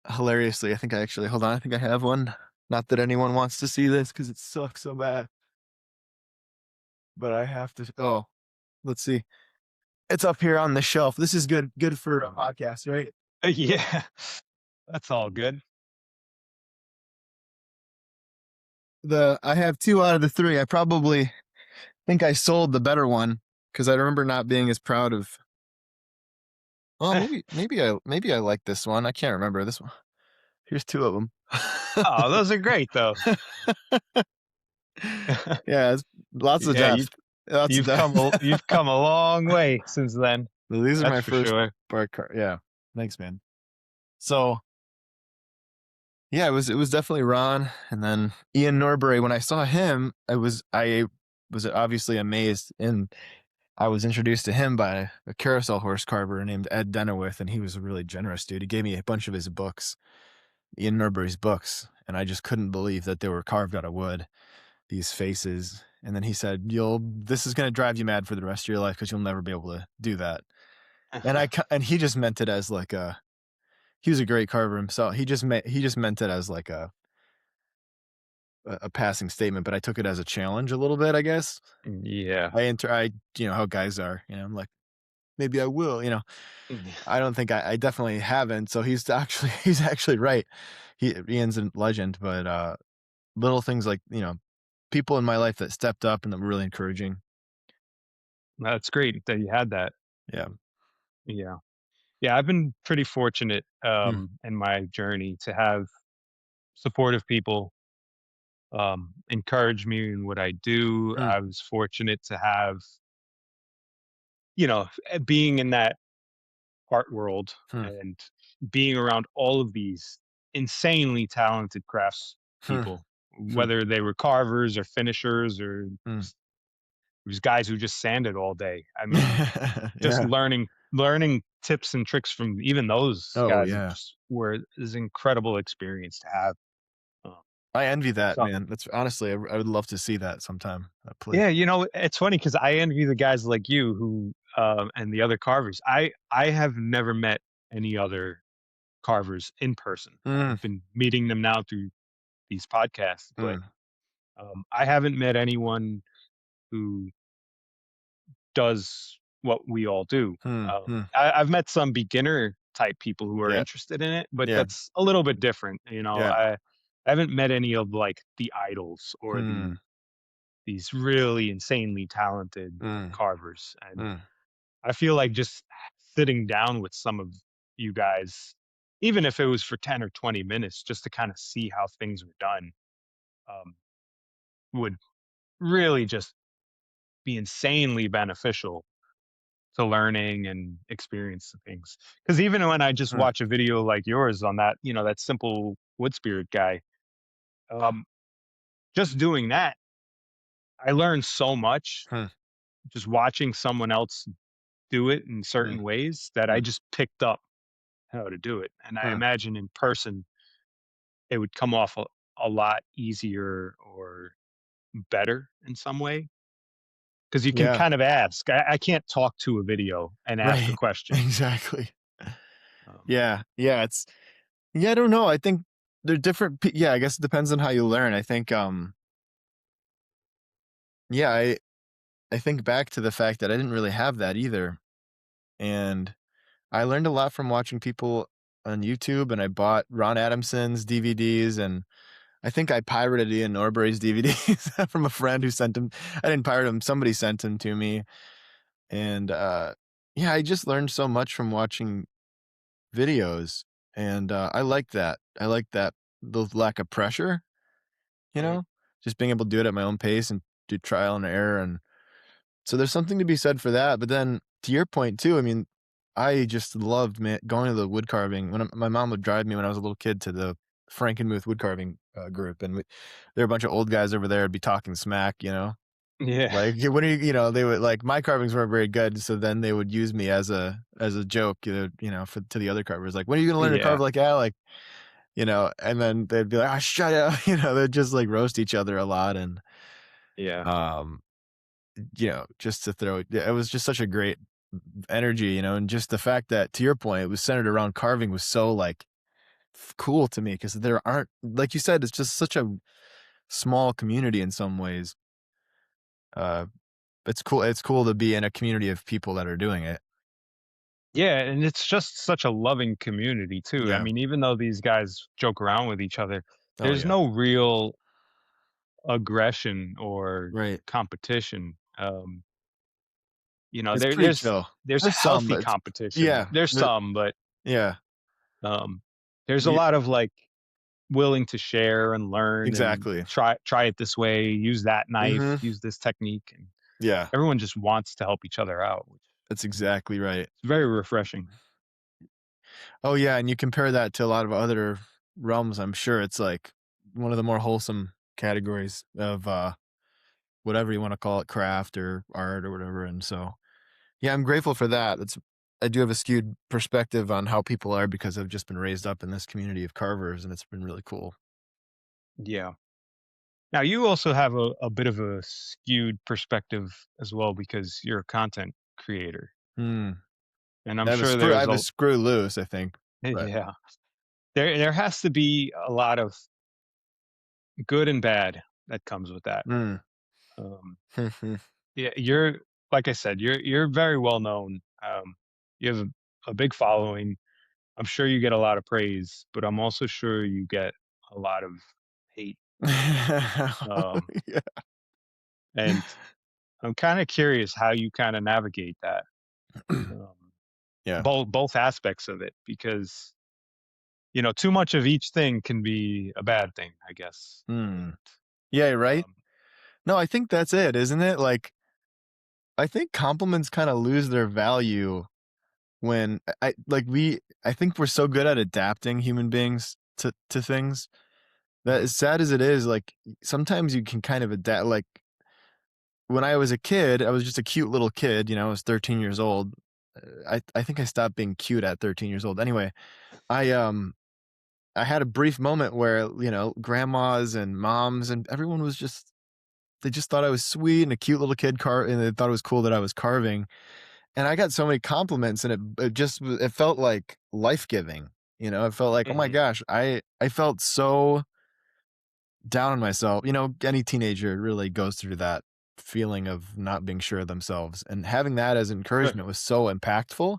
Hilariously, I think I actually, hold on, I think I have one. Not that anyone wants to see this because it sucks so bad, but I have to. Oh, let's see. It's up here on the shelf. This is good for a podcast, right? Yeah. That's all good. I have 2 out of the 3. I probably think I sold the better one because I remember not being as proud of. Oh, maybe I like this one. I can't remember this one. Here's 2 of them. Oh, those are great though. Yeah, it's lots of Yeah, depth. Lots of depth. you've come a long way since then. So these are That's my for first sure. bark car. Yeah, thanks, man. So yeah, it was definitely Ron, and then Ian Norbury. When I saw him, I was obviously amazed, and I was introduced to him by a carousel horse carver named Ed Denowith, and he was a really generous dude. He gave me a bunch of his books, Ian Norbury's books, and I just couldn't believe that they were carved out of wood, these faces. And then he said, this is going to drive you mad for the rest of your life because you'll never be able to do that. And he just meant it as like he was a great carver himself. He just meant it as like a passing statement, but I took it as a challenge a little bit, I guess. Yeah. How guys are, I'm like, maybe I will, I don't think I definitely haven't. So he's actually right. Ian's a legend, but little things like, people in my life that stepped up and that were really encouraging. That's great that you had that. Yeah. Yeah. Yeah, I've been pretty fortunate, Mm, in my journey to have supportive people, encourage me in what I do. mm, I was fortunate to have, being in that art world hmm, and being around all of these insanely talented crafts hmm, people, hmm, whether they were carvers or finishers or hmm. these guys who just sanded all day. I mean, just Yeah. learning. learning tips and tricks from even those Oh, guys yeah. just were is incredible experience to have. Um, I envy that, so man. That's honestly, I would love to see that sometime, that place. yeah, it's funny because I envy the guys like you who and the other carvers. I have never met any other carvers in person. Mm, I've been meeting them now through these podcasts, but mm, I haven't met anyone who does what we all do. hmm, hmm. I've met some beginner type people who are Yeah, interested in it, but yeah, that's a little bit different. yeah. I haven't met any of like the idols or Hmm, these really insanely talented mm, carvers, and mm, I feel like just sitting down with some of you guys, even if it was for 10 or 20 minutes, just to kind of see how things were done, um, would really just be insanely beneficial to learning and experience the things. Because even when I just mm, watch a video like yours on that, that simple wood spirit guy, um, just doing that, I learned so much hmm, just watching someone else do it in mm, certain ways that I mm, just picked up how to do it. And I mm. imagine in person, it would come off a lot easier or better in some way because you can Yeah, kind of ask. I can't talk to a video and ask a right. question. Exactly. Um, Yeah, yeah, yeah, I don't know, I think they're different yeah, I guess it depends on how you learn. I think, yeah, I think back to the fact that I didn't really have that either, and I learned a lot from watching people on YouTube, and I bought Ron Adamson's DVDs, and I think I pirated Ian Norbury's DVDs from a friend who sent them. I didn't pirate them, somebody sent them to me, and, yeah, I just learned so much from watching videos, and, I like that. I like that the lack of pressure, you right. know? Just being able to do it at my own pace and do trial and error, and so there's something to be said for that, but then to your point too, I mean, I just loved going to the wood carving when my mom would drive me when I was a little kid to the Frankenmuth wood carving, group, and there were a bunch of old guys over there would be talking smack, you know? Yeah. Like, "Yeah, when are you" they would like, my carvings weren't very good, so then they would use me as a joke, for to the other carvers, like, "When are you gonna learn to Yeah. carve like Alec?" And then they'd be like, "Ah, shut up," they'd just, like, roast each other a lot, and, Yeah. um, just to throw yeah, it was just such a great energy, and just the fact that, to your point, it was centered around carving was so, like, cool to me because there aren't like you said, it's just such a small community in some ways. Uh, it's cool to be in a community of people that are doing it. Yeah, and it's just such a loving community too. I Yeah. mean, even though these guys joke around with each other, Oh, there's yeah. no real aggression or Right. competition. It's there pretty there's chill. there's There's some, healthy but it's competition. yeah, There's some, but yeah. um there's a Ye lot of like willing to share and learn and exactly. try it this way, use that knife, Mhm. use this technique, and Yeah, everyone just wants to help each other out, which that's exactly right. is very refreshing. Oh, yeah, and you compare that to a lot of other realms, I'm sure it's, like, one of the more wholesome categories of, whatever you wanna call it, craft or art or whatever, and so, yeah, I'm grateful for that. I do have a skewed perspective on how people are because I've just been raised up in this community of carvers, and it's been really cool. Yeah. Now you also have a bit of a skewed perspective as well because you're a content creator. Hmm. And I'm sure I there's have a a screw loose, I think, but yeah. There has to be a lot of good and bad that comes with that. mm. Um, yeah, you're like I said, you're very well known. You have a big following. I'm sure you get a lot of praise, but I'm also sure you get a lot of hate. Um, Yeah. and I'm kind of curious how you kind of navigate that. Um, Yeah. both aspects of it because too much of each thing can be a bad thing, I guess. Hmm. Yeah, right? Um, No, I think that's it, isn't it? Like, I think compliments kinda lose their value when I think we're so good at adapting human beings to things that mhm, as sad as it is, like, sometimes you can kind of adapt like, when I was a kid, I was just a cute little kid, I was 13 years old, I think I stopped being cute at 13 years old. Anyway, I, um, I had a brief moment where, grandmas and moms and everyone was just they just thought I was sweet and a cute little kid and they thought it was cool that I was carving. And I got so many compliments and it felt like life-giving. It felt like, "Oh my Hmm. gosh," I felt so down on myself. Any teenager really goes through that feeling of not being sure of themselves, and having that as Sure. encouragement was so impactful.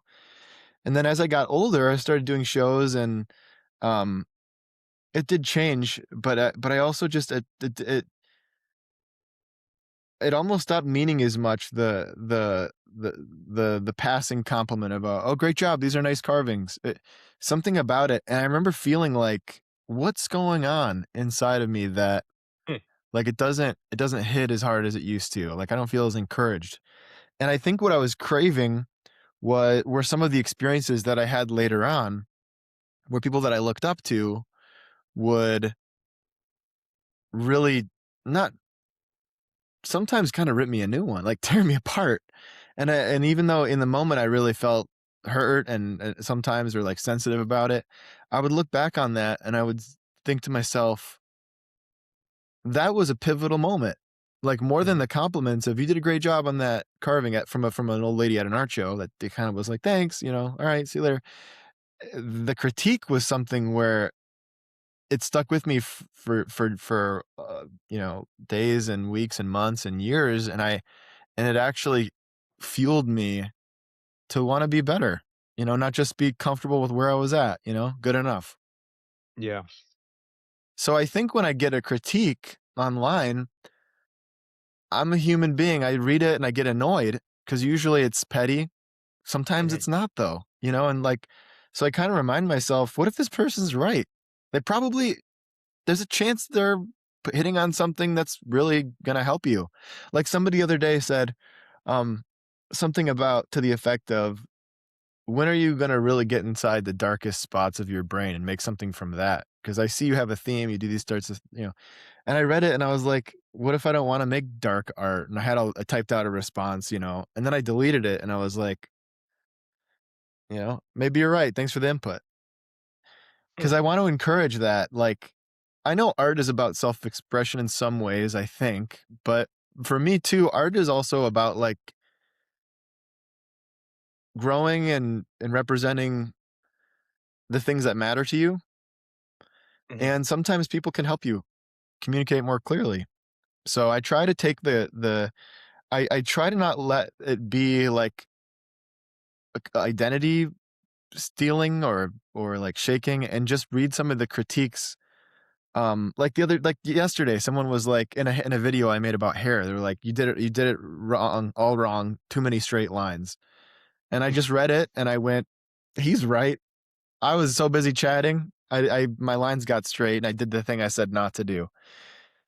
And then as I got older, I started doing shows and, um, it did change, but I also just it almost stopped meaning as much the passing compliment of, "Oh, great job, these are nice carvings." Something about it, and I remember feeling like, "What's going on inside of me that, Hmm. like, it doesn't hit as hard as it used to, like, I don't feel as encouraged." And I think what I was craving were some of the experiences that I had later on, where people that I looked up to would really not sometimes kinda rip me a new one, like, tear me apart. And even though in the moment I really felt hurt and sometimes or, like, sensitive about it, I would look back on that and I would think to myself, "That was a pivotal moment." Like, more than Hmm. the compliments of, "You did a great job on that carving," from an old lady at an art show that they kind of was like, "Thanks, alright, see you later." The critique was something where it stuck with me for days and weeks and months and years, and it actually fueled me to wanna be better, not just be comfortable with where I was at, good enough. Yeah. So I think when I get a critique online, I'm a human being. I read it and I get annoyed because usually it's petty. Sometimes Hmm. it's not though, and like, so I kind of remind myself, what if this person's right? They probably there's a chance they're hitting on something that's really gonna help you. Like somebody the other day said, um, something about to the effect of, when are you gonna really get inside the darkest spots of your brain and make something from that? Because I see you have a theme, you do these starts and I read it and I was like, what if I don't wanna make dark art? And I typed out a response, and then I deleted it and I was like, maybe you're right. Thanks for the input. Hmm. Because I want to encourage that. Like, I know art is about self-expression in some ways, I think, but for me too, art is also about like growing and representing the things that matter to you. Hmm. And sometimes people can help you communicate more clearly. So I try to take I try to not let it be like identity stealing or like shaking, and just read some of the critiques. Like yesterday, someone was like in a video I made about hair. They were like, "You did it wrong, all wrong, too many straight lines." And I just read it and I went, "He's right." I was so busy chatting, I my lines got straight and I did the thing I said not to do.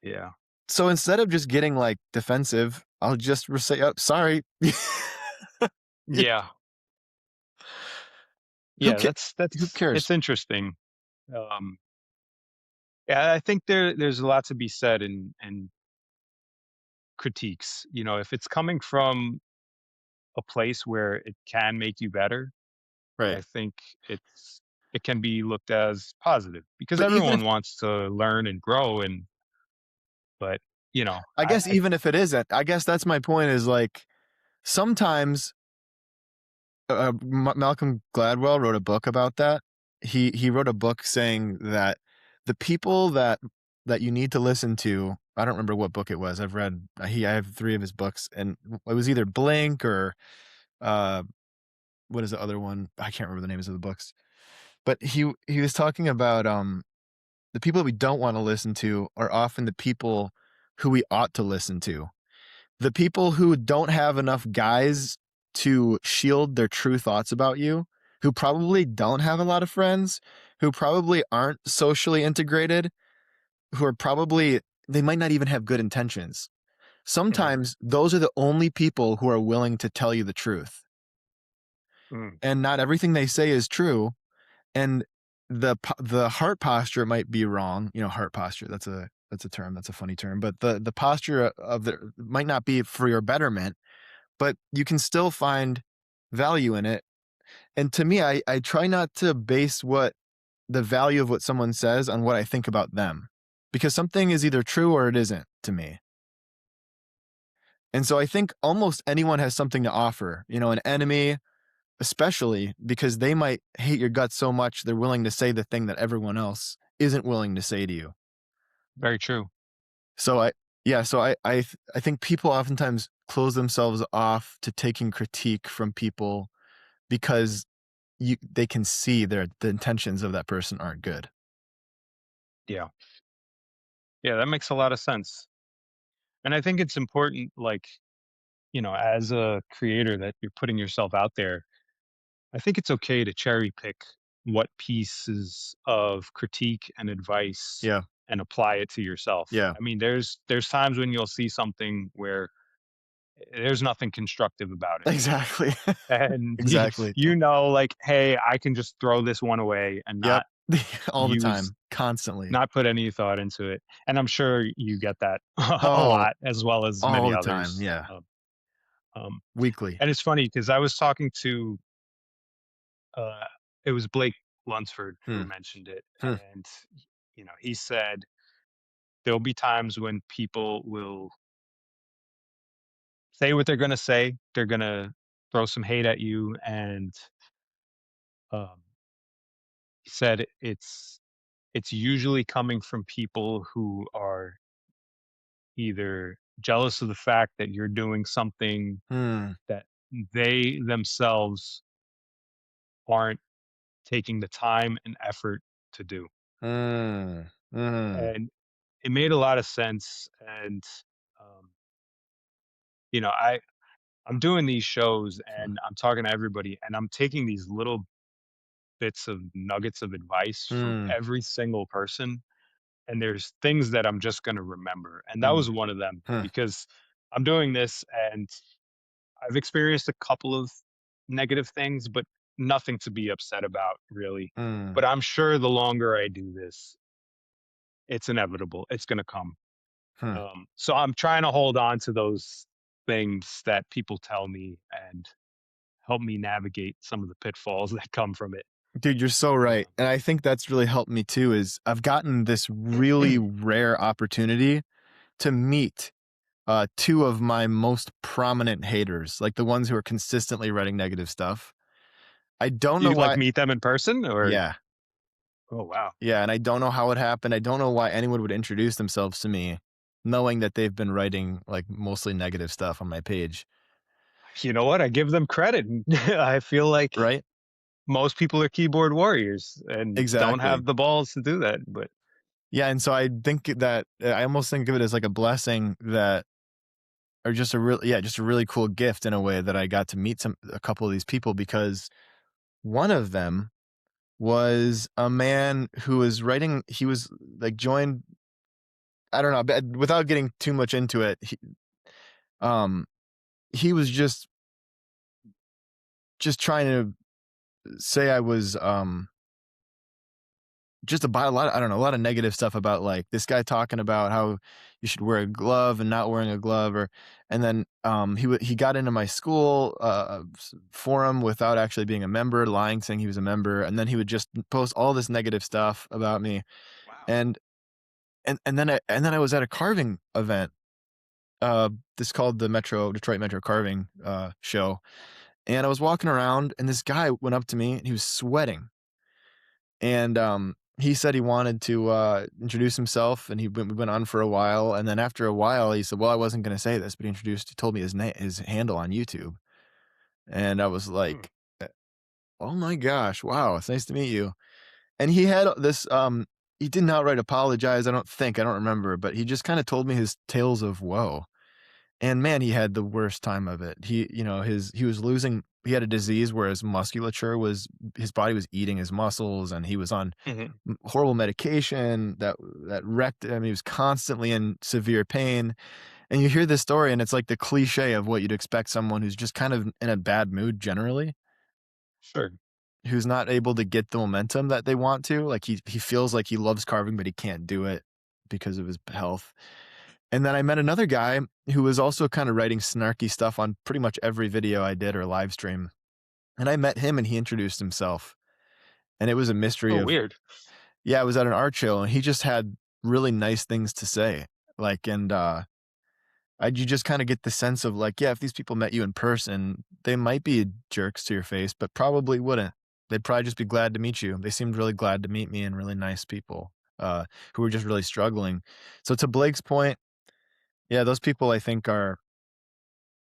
Yeah. So instead of just getting like defensive, I'll just say, "Oh, sorry." Yeah, Yeah. who Yeah. ca- That's who cares? it's interesting. Um, yeah, I think there's a lot to be said in critiques. If it's coming from a place where it can make you better, Right. I think it can be looked as positive because But even if everyone wants to learn and grow. But I guess even if it isn't, I guess that's my point is like sometimes Malcolm Gladwell wrote a book about that. He wrote a book saying that the people that you need to listen to. I don't remember what book it was. I have 3 of his books, and it was either Blink or uh, what is the other one? I can't remember the names of the books. But he was talking about the people that we don't want to listen to are often the people who we ought to listen to. The people who don't have enough guys to shield their true thoughts about you, who probably don't have a lot of friends, who probably aren't socially integrated, who are probably they might not even have good intentions. Mhm. Sometimes those are the only people who are willing to tell you the truth. Mm. And not everything they say is true, and the heart posture might be wrong. Heart posture, that's a term, that's a funny term, but the posture of the might not be for your betterment, but you can still find value in it. And to me, I try not to base what the value of what someone says on what I think about them, because something is either true or it isn't to me. And so I think almost anyone has something to offer, an enemy, especially because they might hate your guts so much they're willing to say the thing that everyone else isn't willing to say to you. Very true. So yeah, so I think people oftentimes close themselves off to taking critique from people because they can see the intentions of that person aren't good. Yeah. Yeah, that makes a lot of sense. And I think it's important, like, as a creator that you're putting yourself out there, I think it's okay to cherry pick what pieces of critique and advice Yeah, and apply it to yourself. yeah, I mean, there's times when you'll see something where there's nothing constructive about it. exactly, And exactly. like, hey, I can just throw this one away and Yep, not all the use time, constantly. not put any thought into it. And I'm sure you get that a Oh, lot as well as all many the time. others. Yeah, Um, weekly. and it's funny because I was talking to uh, it was Blake Lunsford who Hmm. mentioned it, Hmm. and he said there'll be times when people will say what they're going to say. They're going to throw some hate at you, and um, he said it's usually coming from people who are either jealous of the fact that you're doing something Hmm. that they themselves aren't taking the time and effort to do. Mm. Mm. And it made a lot of sense. And um, you know, I I'm doing these shows Hmm. and I'm talking to everybody and I'm taking these little bits of nuggets of advice from Mm. every single person. And there's things that I'm just gonna remember. And that Mm. was one of them Hmm. because I'm doing this and I've experienced a couple of negative things, but nothing to be upset about really. Mm. But I'm sure the longer I do this, it's inevitable. It's gonna come. Hmm. So I'm trying to hold on to those things that people tell me and help me navigate some of the pitfalls that come from it. Dude, you're so right. Um, And I think that's really helped me too is I've gotten this really rare opportunity to meet two of my most prominent haters, like the ones who are consistently writing negative stuff. I don't know you like why. meet them in person or Yeah. oh wow. Yeah, and I don't know how it happened. I don't know why anyone would introduce themselves to me knowing that they've been writing like mostly negative stuff on my page, You know what? I give them credit. I feel like right? most people are keyboard warriors and don't Exactly. have the balls to do that. But Yeah, and so I think that I almost think of it as like a blessing that or just a real yeah, just a really cool gift in a way that I got to meet a couple of these people because one of them was a man who was writing he was like joined I don't know, but without getting too much into it, um he was just trying to say I was just about a lot of, I don't know, a lot of negative stuff about like this guy talking about how you should wear a glove and not wearing a glove or and then he got into my school forum without actually being a member, lying saying he was a member, and then he would just post all this negative stuff about me wow. and and then I was at a carving event this called the Detroit Metro Carving show, and I was walking around and this guy went up to me and he was sweating and he said he wanted to introduce himself, and we went on for a while. And then after a while, he said, "Well, I wasn't going to say this, but he told me his handle on YouTube." And I was Hmm. like, "Oh my gosh, wow, it's nice to meet you." And he had this. He didn't outright apologize. I don't remember, but he just kind of told me his tales of woe. And man, he had the worst time of it. He was losing. He had a disease where his body was eating his muscles, and he was on Mhm. horrible medication that wrecked him. He was constantly in severe pain. And you hear this story, and it's like the cliche of what you'd expect someone who's just kind of in a bad mood generally, Sure. who's not able to get the momentum that they want to. Like he feels like he loves carving, but he can't do it because of his health. And then I met another guy who was also kind of writing snarky stuff on pretty much every video I did or live stream. and I met him and he introduced himself, and it was a mystery Oh, of weird. yeah, I was at an art show and he just had really nice things to say. Like, you just kinda get the sense of like, yeah, if these people met you in person, they might be jerks to your face, but probably wouldn't. They'd probably just be glad to meet you. They seemed really glad to meet me and really nice people, who were just really struggling. So to Blake's point, yeah, those people I think are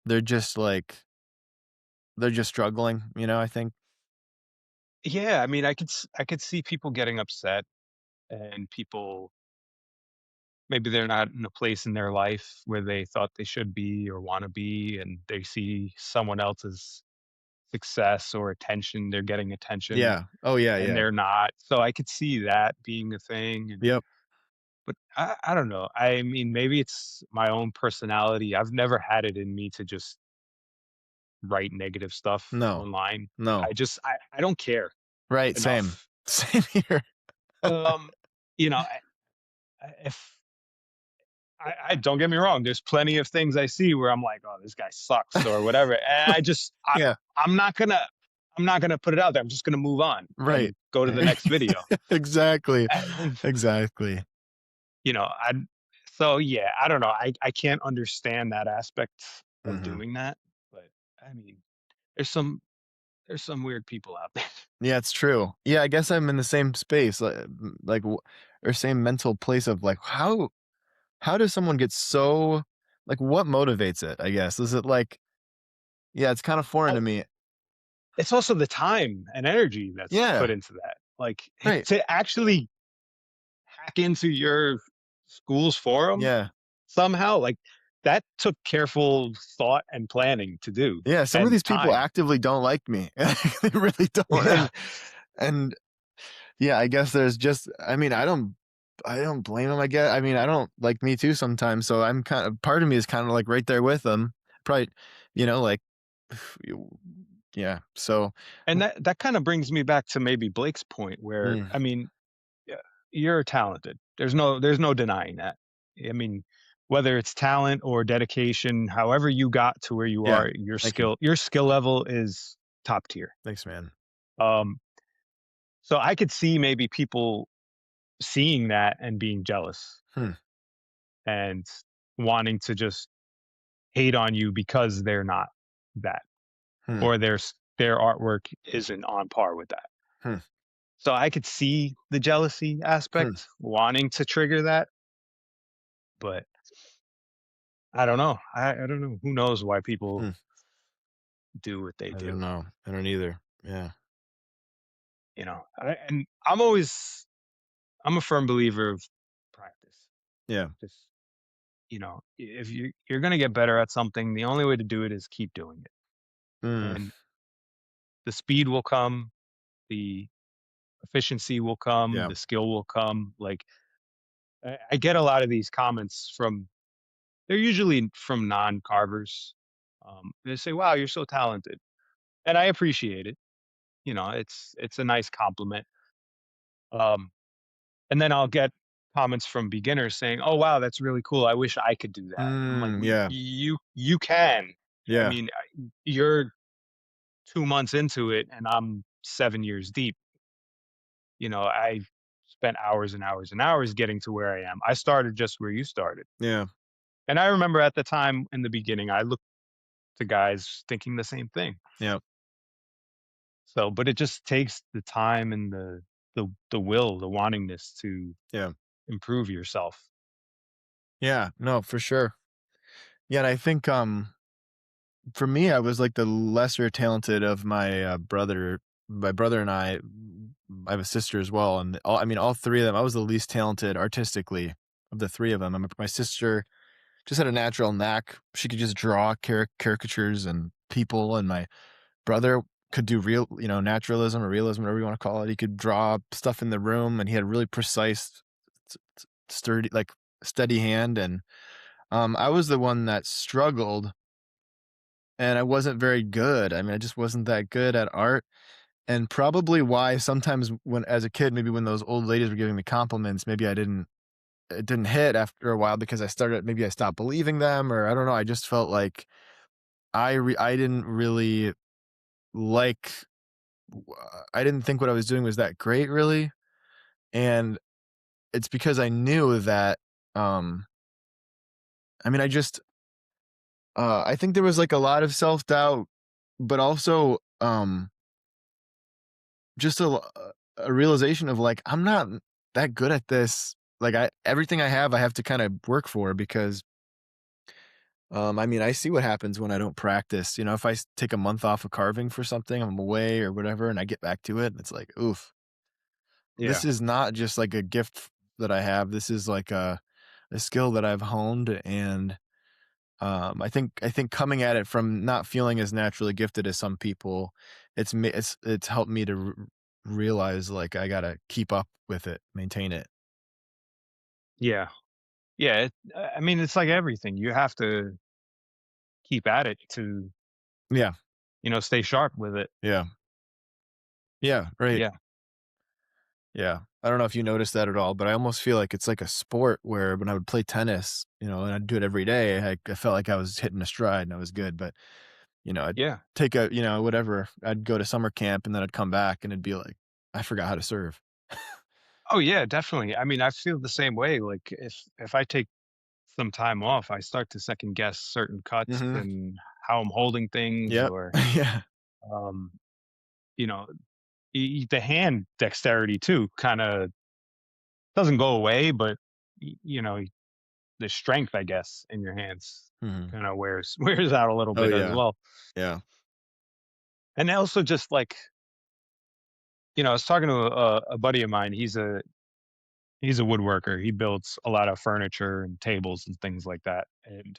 they're just like they're just struggling, I think. Yeah, I mean, I could see people getting upset and people maybe they're not in a place in their life where they thought they should be or wanna be, and they see someone else's success or attention, they're getting attention, Yeah. Oh, yeah, and yeah. they're not. So I could see that being a thing, and Yep. but I don't know. I mean, maybe it's my own personality. I've never had it in me to just write negative stuff No. online. No. I don't care Right, same. enough. Same here. Um, you know, if I don't get me wrong, there's plenty of things I see where I'm like, "Oh, this guy sucks," or whatever, and Yeah. I'm not gonna put it out there. I'm just gonna move on Right. and go to the next video. Exactly. And, Exactly. you know, I so yeah, I don't know. I can't understand that aspect of Mhm. doing that, but I mean, there's some weird people out there. Yeah, it's true. Yeah, I guess I'm in the same space, like, or same mental place of, like, how does someone get so like, what motivates it, I guess? Is it like yeah, it's kinda foreign to Oh, me. it's also the time and energy that's Yeah, put into that. Like, right. to actually hack into your school's forum Yeah. somehow, like, that took careful thought and planning to do, Yeah, some of and these people time. actively don't like me. They really don't, Yeah. and yeah, I guess there's just I mean, I don't blame them. I mean, I don't like me too sometimes, so I'm kind of part of me is kinda, like, right there with them. Probably, like, you yeah, so And that kinda brings me back to maybe Blake's point where, mm, I mean, yeah, you're talented. There's no denying that. I mean, whether it's talent or dedication, however you got to where you yeah, are, thank you. your skill level is top tier. Thanks, man. Um, so I could see maybe people seeing that and being jealous Hmm, and wanting to just hate on you because they're not that, hmm, or their artwork isn't on par with that. hmm, So I could see the jealousy hmm, aspect wanting to trigger that, but I don't know. I don't know. Who knows why people hmm. do what they I don't do, know. I don't either. Yeah. you know? And I'm a firm believer of practice. Yeah. Just, you know, if you're gonna get better at something, the only way to do it is keep doing it. Mm, And the speed will come, the efficiency will come, yeah. the skill will come. Like I get a lot of these comments from they're usually from non-carvers. They say, "Wow, you're so talented," and I appreciate it. You know, it's a nice compliment. Um, and then I'll get comments from beginners saying, "Oh, wow, that's really cool. I wish I could do that." I'm like, Mm, "Well, yeah. you can. I Yeah. mean, you're 2 months into it, and I'm 7 years deep. You know, I spent hours and hours and hours getting to where I am. I started just where you started." Yeah. And I remember at the time in the beginning, I looked to guys thinking the same thing. Yeah. So, but it just takes the time and the will, the wantingness to Yeah. improve yourself. Yeah. No, for sure. Yeah, and I think, for me, I was like the lesser talented of my, brother. My brother and I have a sister as well, and I mean, all 3 of them, I was the least talented artistically of the 3 of them. And my sister just had a natural knack. She could just draw caricatures and people, and my brother could do real, naturalism or realism, whatever you wanna call it. He could draw stuff in the room, and he had really precise, s s sturdy like, steady hand, and, I was the one that struggled, and I wasn't very good. I mean, I just wasn't that good at art, and probably why sometimes when as a kid, maybe when those old ladies were giving me compliments, maybe it didn't hit after a while because I stopped believing them, or I don't know, I just felt like I didn't really like I didn't think what I was doing was that great really, and it's because I knew that, um I mean, I think there was, like, a lot of self-doubt, but also, just a realization of, like, I'm not that good at this. Like, I everything I have to kinda work for because, I mean, I see what happens when I don't practice, if I take a month off of carving for something, I'm away or whatever, and I get back to it, it's like, "Oof, Yeah. this is not just, like, a gift that I have, this is, like, a skill that I've honed," and I think coming at it from not feeling as naturally gifted as some people, it's helped me to realize like I gotta keep up with it, maintain it. Yeah. Yeah. I mean, it's like everything. You have to keep at it to, Yeah, stay sharp with it. yeah, yeah, right, Yeah. yeah. I don't know if you noticed that at all, but I almost feel like it's like a sport where when I would play tennis, and I'd do it every day, I felt like I was hitting a stride and I was good. But I'd Yeah. take whatever. I'd go to summer camp and then I'd come back and it'd be like I forgot how to serve. Oh yeah, definitely. I mean, I feel the same way. Like if I take some time off, I start to second guess certain cuts Hmm. and how I'm holding things, Yep. or Yeah. um, you know, the hand dexterity too kind of doesn't go away, but the strength, I guess, in your hands Mhm. kind of wears wears out a little Oh, bit as yeah. well. Yeah. And also just like, I was talking to a buddy of mine. He's a woodworker. He builds a lot of furniture and tables and things like that. And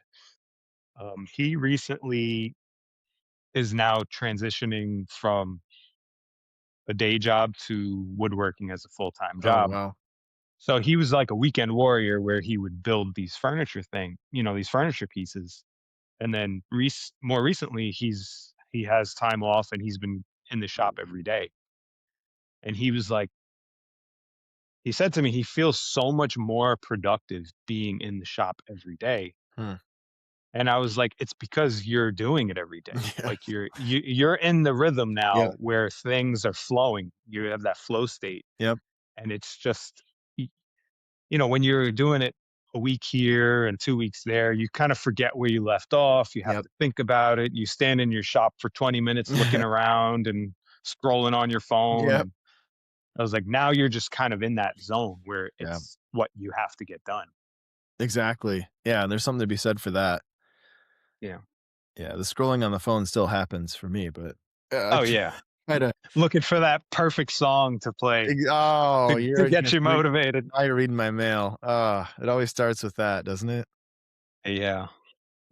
he recently is now transitioning from a day job to woodworking as a full-time Oh, job. wow. So he was like a weekend warrior where he would build these furniture pieces. And then more recently, he has time off and he's been in the shop every day. And he said to me, he feels so much more productive being in the shop every day. Hmm. And I was like, it's because you're doing it every day. Yeah. Like you're in the rhythm Yeah. now where things are flowing. You have that flow state. Yep. And it's just when you're doing it a week here and 2 weeks there, you kind of forget where you left off. You have Yep. to think about it. You stand in your shop for 20 minutes looking around and scrolling on your phone. Yep. And I was like, now you're just kind of in that zone where Yeah. it's what you have to get done. Exactly. Yeah, there's something to be said for that. Yeah. Yeah, the scrolling on the phone still happens for me, but, I Oh yeah. try to Looking for that perfect song to play oh, to you're get just you motivated. now you're reading my mail. It always starts with that, doesn't it? Yeah.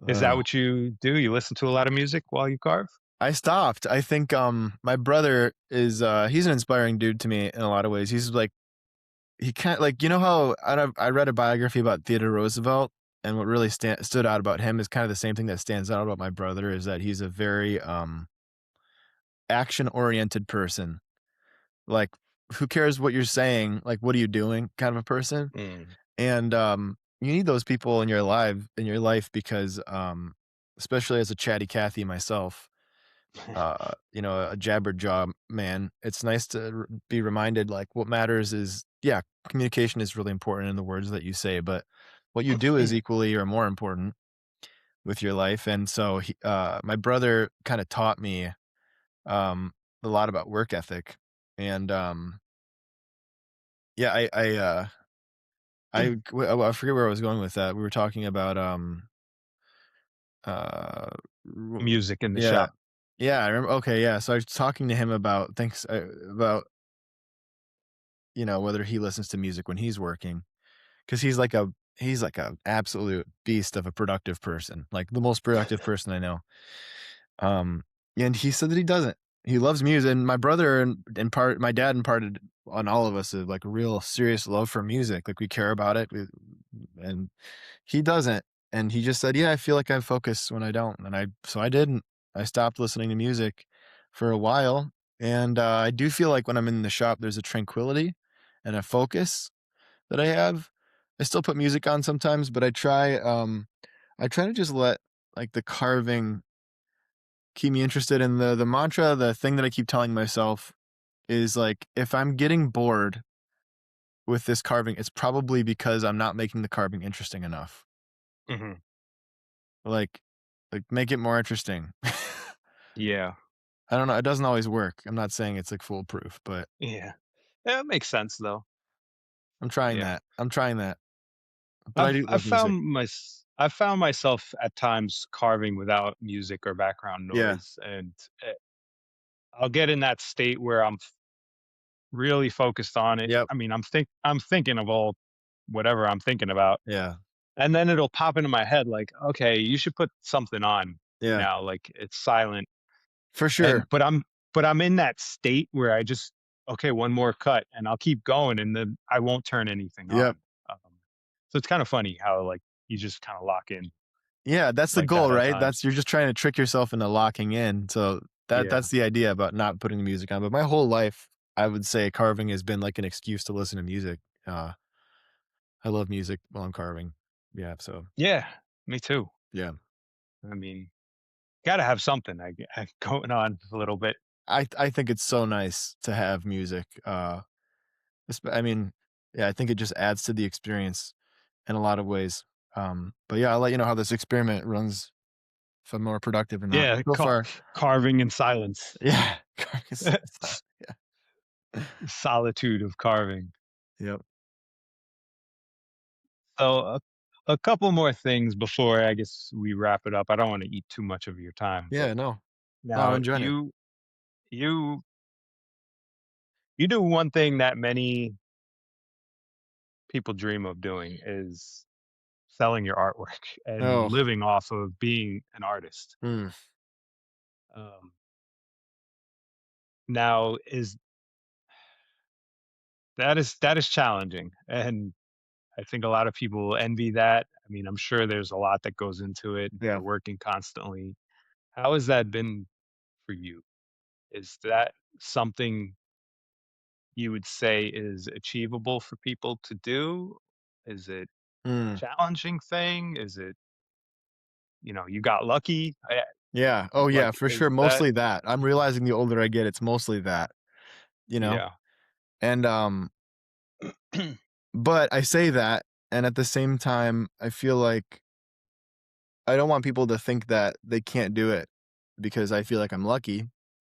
Is that Ugh. what you do? You listen to a lot of music while you carve? I stopped. I think, my brother is, he's an inspiring dude to me in a lot of ways. He's like he can't like, how I read a biography about Theodore Roosevelt, and what really stood out about him is kind of the same thing that stands out about my brother is that he's a very, action-oriented person. Like, who cares what you're saying? Like, what are you doing kind of a person? Mm. And, you need those people in your life because, especially as a chatty Cathy myself, a jabberjaw man, it's nice to be reminded like what matters is, yeah, communication is really important in the words that you say, but what you do is equally or more important with your life. And so my brother kind of taught me a lot about work ethic. And yeah, I forget where I was going with that. We were talking about uh r- Music in the yeah. shop. Yeah, I remember. Okay, yeah. So I was talking to him about things about whether he listens to music when he's working, because he's like a absolute beast of a productive person, like the most productive person I know. Um, and he said that he doesn't. He loves music, and my brother and part my dad imparted on all of us like a real serious love for music. Like we care about it, and he doesn't. And he just said, "Yeah, I feel like I focus when I don't." And I didn't. I stopped listening to music for a while, and I do feel like when I'm in the shop, there's a tranquility and a focus that I have. I still put music on sometimes, but I try to just let like the carving keep me interested. And the mantra, the thing that I keep telling myself is like, if I'm getting bored with this carving, it's probably because I'm not making the carving interesting enough. Mhm. Like, make it more interesting. Yeah. I don't know. It doesn't always work. I'm not saying it's like foolproof, but Yeah. That makes sense though. I'm trying Yeah. that. I'm trying that. But I do I've love music. I've found myself at times carving without music or background Yeah. noise, and I'll get in that state where I'm really focused on it. Yep. I mean, I'm thinking of all whatever I'm thinking about, Yeah. and then it'll pop into my head like, okay, you should put something on Yeah. now, like it's silent, For and sure. but I'm in that state where I just okay, one more cut, and I'll keep going, and then I won't turn anything on. Yep. Um, so it's kind of funny how like you just kind of lock in Yeah, that's the like that goal, at right? That's times. you're just trying to trick yourself into locking in. So Yeah. that's the idea about not putting the music on. But my whole life, I would say carving has been like an excuse to listen to music. Uh, I love music while I'm carving. Yeah, so Yeah, me too. yeah. I mean, gotta have something going on a little bit. I think it's so nice to have music. I mean, yeah, I think it just adds to the experience in a lot of ways. But yeah, I'll let you know how this experiment runs, if I'm more productive or not. Yeah, So far, carving in silence. yeah, it's not, yeah, Solitude of carving. yep, So, a couple more things before I guess we wrap it up. I don't wanna eat too much of your time, but yeah, no, no, I'm now enjoying it. you you do one thing that many people dream of doing is selling your artwork and Oh, living off of being an artist. mm, Um, now is that is challenging, and I think a lot of people envy that. I mean, I'm sure there's a lot that goes into it. yeah, You're working constantly. How has that been for you? Is that something you would say is achievable for people to do? Is it a mm, challenging thing? Is it, you got lucky? yeah, oh yeah, Like, for sure. is that Mostly that. I'm realizing the older I get, it's mostly that, you know, yeah. and but I say that, and at the same time, I feel like I don't want people to think that they can't do it because I feel like I'm lucky.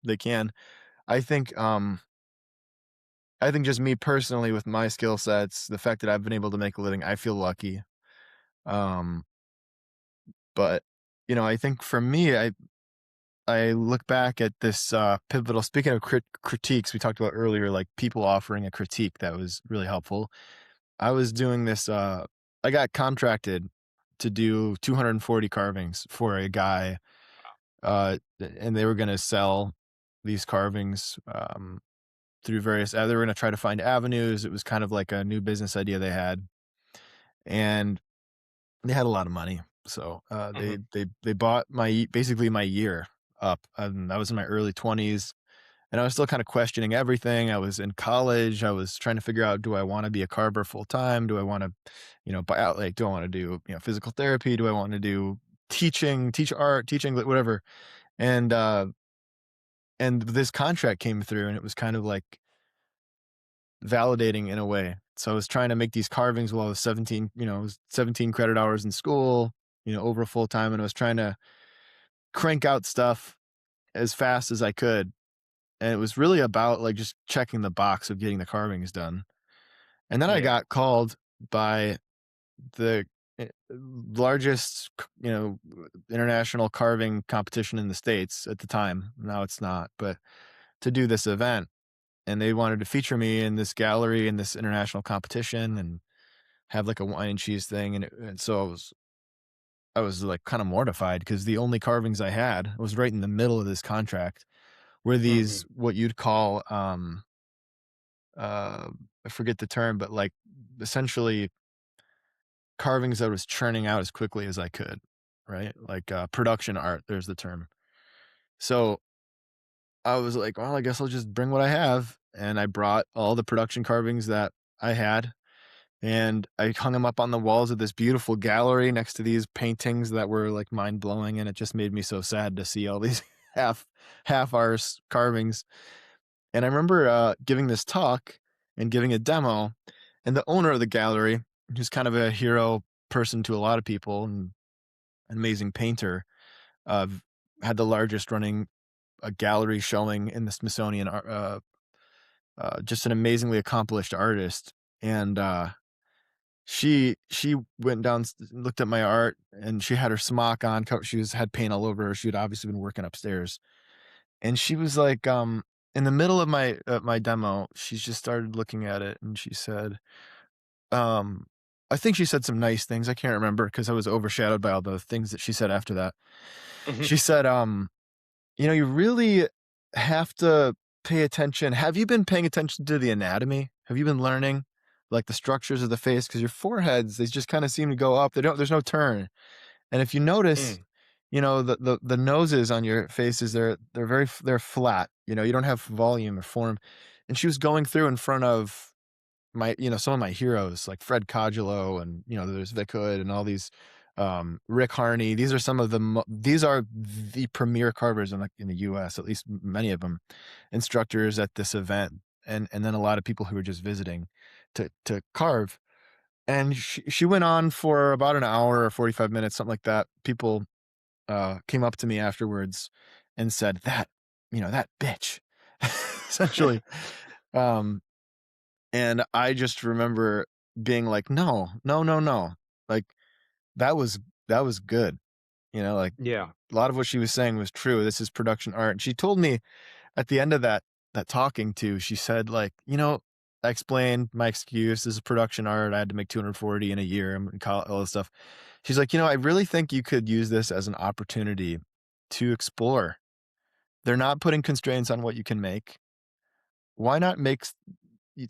They can. I think, um, I think just me personally with my skill sets, the fact that I've been able to make a living, I feel lucky. Um, but I think for me, I look back at this pivotal. Speaking of critiques, we talked about earlier, like people offering a critique that was really helpful. I was doing this. I got contracted to do 240 carvings for a guy, and they were going to sell these carvings through various. They were going to try to find avenues. It was kind of like a new business idea they had, and they had a lot of money. So Mhm, they bought basically my year up. I was in my early 20s, and I was still kind of questioning everything. I was in college. I was trying to figure out, do I want to be a carver full time? Do I want to, buy out, like, do I want to do, physical therapy? Do I want to do teach art, teaching, whatever? And, and this contract came through and it was kind of like validating in a way. So I was trying to make these carvings while I was 17, it was 17 credit hours in school, over full time. And I was trying to crank out stuff as fast as I could. And it was really about like just checking the box of getting the carvings done. And then I yeah, got called by the largest, international carving competition in the States at the time. Now it's not, but to do this event. And they wanted to feature me in this gallery in this international competition and have like a wine and cheese thing. And so I was like kind of mortified because the only carvings I had was right in the middle of this contract were these mhm, what you'd call I forget the term, but like essentially carvings that I was churning out as quickly as I could, right? Like production art, there's the term. So I was like, well, I guess I'll just bring what I have. And I brought all the production carvings that I had and I hung them up on the walls of this beautiful gallery next to these paintings that were like mind blowing. And it just made me so sad to see all these. half half arse carvings. And I remember giving this talk and giving a demo, and the owner of the gallery, who's kind of a hero person to a lot of people and an amazing painter, uh, had the largest running gallery showing in the Smithsonian. Just an amazingly accomplished artist, and she went down, looked at my art, and she had her smock on. She was had paint all over her. She had obviously been working upstairs, and she was like, in the middle of my demo, she just started looking at it, and she said, um, I think she said some nice things. I can't remember because I was overshadowed by all the things that she said after that. Mhm. She said, you really have to pay attention. Have you been paying attention to the anatomy? Have you been learning like the structures of the face? Because your foreheads, they just kind of seem to go up. There's no turn. And if you notice, Mm. the noses on your faces, they're flat. You don't have volume or form. And she was going through in front of some of my heroes like Fred Cogilo, and there's Vic Hood and all these, Rick Harney. These are some of these are the premier carvers in the US, at least many of them, instructors at this event, and then a lot of people who were just visiting to carve. And she went on for about an hour or 45 minutes, something like that. People came up to me afterwards and said that bitch, essentially. Um, and I just remember being like, "No, no, no, no." Like, that was that was good, like, Yeah. a lot of what she was saying was true. This is production art. And she told me at the end of that talking to, she said, like, I explained my excuse. This is production art. I had to make 240 in a year and all this stuff. She's like, I really think you could use this as an opportunity to explore. They're not putting constraints on what you can make. Why not make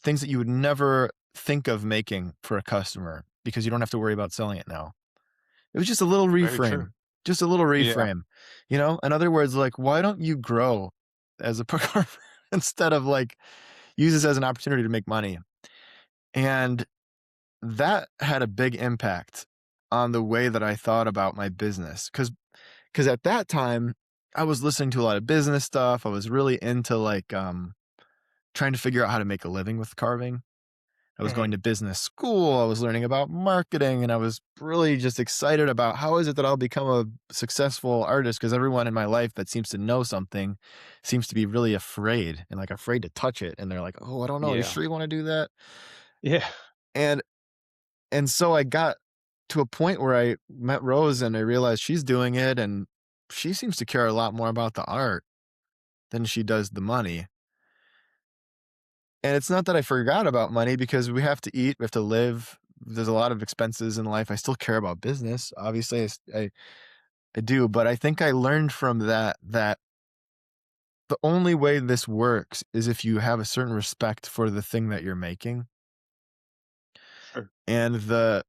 things that you would never think of making for a customer because you don't have to worry about selling it now? It was just a little Very true. reframe, just a little Yeah. reframe. In other words, like, why don't you grow as a performer instead of like use this as an opportunity to make money? And that had a big impact on the way that I thought about my business. Cause at that time I was listening to a lot of business stuff. I was really into like trying to figure out how to make a living with carving. I was going Mhm. to business school. I was learning about marketing, and I was really just excited about how is it that I'll become a successful artist? Because everyone in my life that seems to know something seems to be really afraid and like afraid to touch it. And they're like, "Oh, I don't know. Are you Yeah. sure you want to do that?" Yeah. And so I got to a point where I met Rose and I realized she's doing it, and she seems to care a lot more about the art than she does the money. And it's not that I forgot about money because we have to eat, we have to live. There's a lot of expenses in life. I still care about business. Obviously, I do, but I think I learned from that the only way this works is if you have a certain respect for the thing that you're making, Sure. and the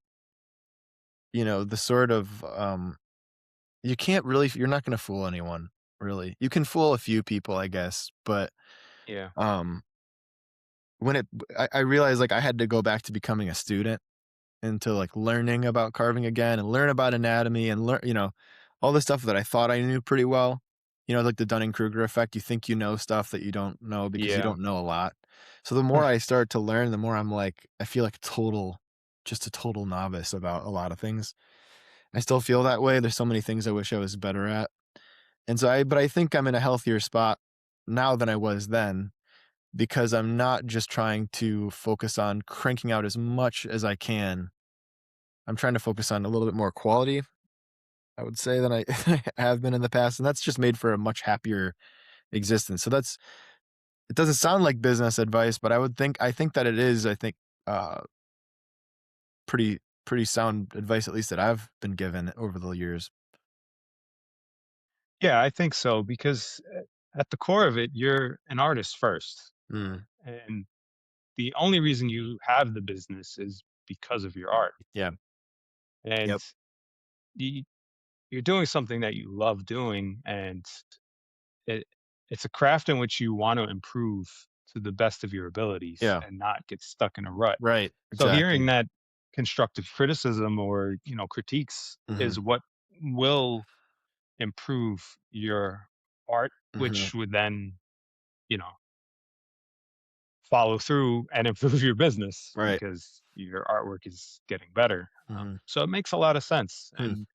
sort of, you can't really you're not gonna fool anyone, really. You can fool a few people, I guess, but, Yeah. um, when I realized, like, I had to go back to becoming a student, into like learning about carving again and learn about anatomy and learn, all the stuff that I thought I knew pretty well. Like the Dunning-Kruger effect. You think you know stuff that you don't know because you Yeah. don't know a lot. So the more I start to learn, the more I'm like, I feel like just a total novice about a lot of things. I still feel that way. There's so many things I wish I was better at. But I think I'm in a healthier spot now than I was then, because I'm not just trying to focus on cranking out as much as I can. I'm trying to focus on a little bit more quality, I would say, than I have been in the past, and that's just made for a much happier existence. So it doesn't sound like business advice, but I think that it is, I think, uh, pretty sound advice, at least that I've been given over the years. Yeah, I think so because at the core of it, you're an artist first. Mm, And the only reason you have the business is because of your art. yeah. And Yep. you, you're doing something that you love doing, and it, it's a craft in which you want to improve to the best of your abilities Yeah. and not get stuck in a rut. Right. So hearing Exactly. that constructive criticism or critiques Mhm. is what will improve your art, Mhm. which would then, you know, follow through and improve your business Right. because your artwork is getting better. Mhm. So it makes a lot of sense. Hmm. And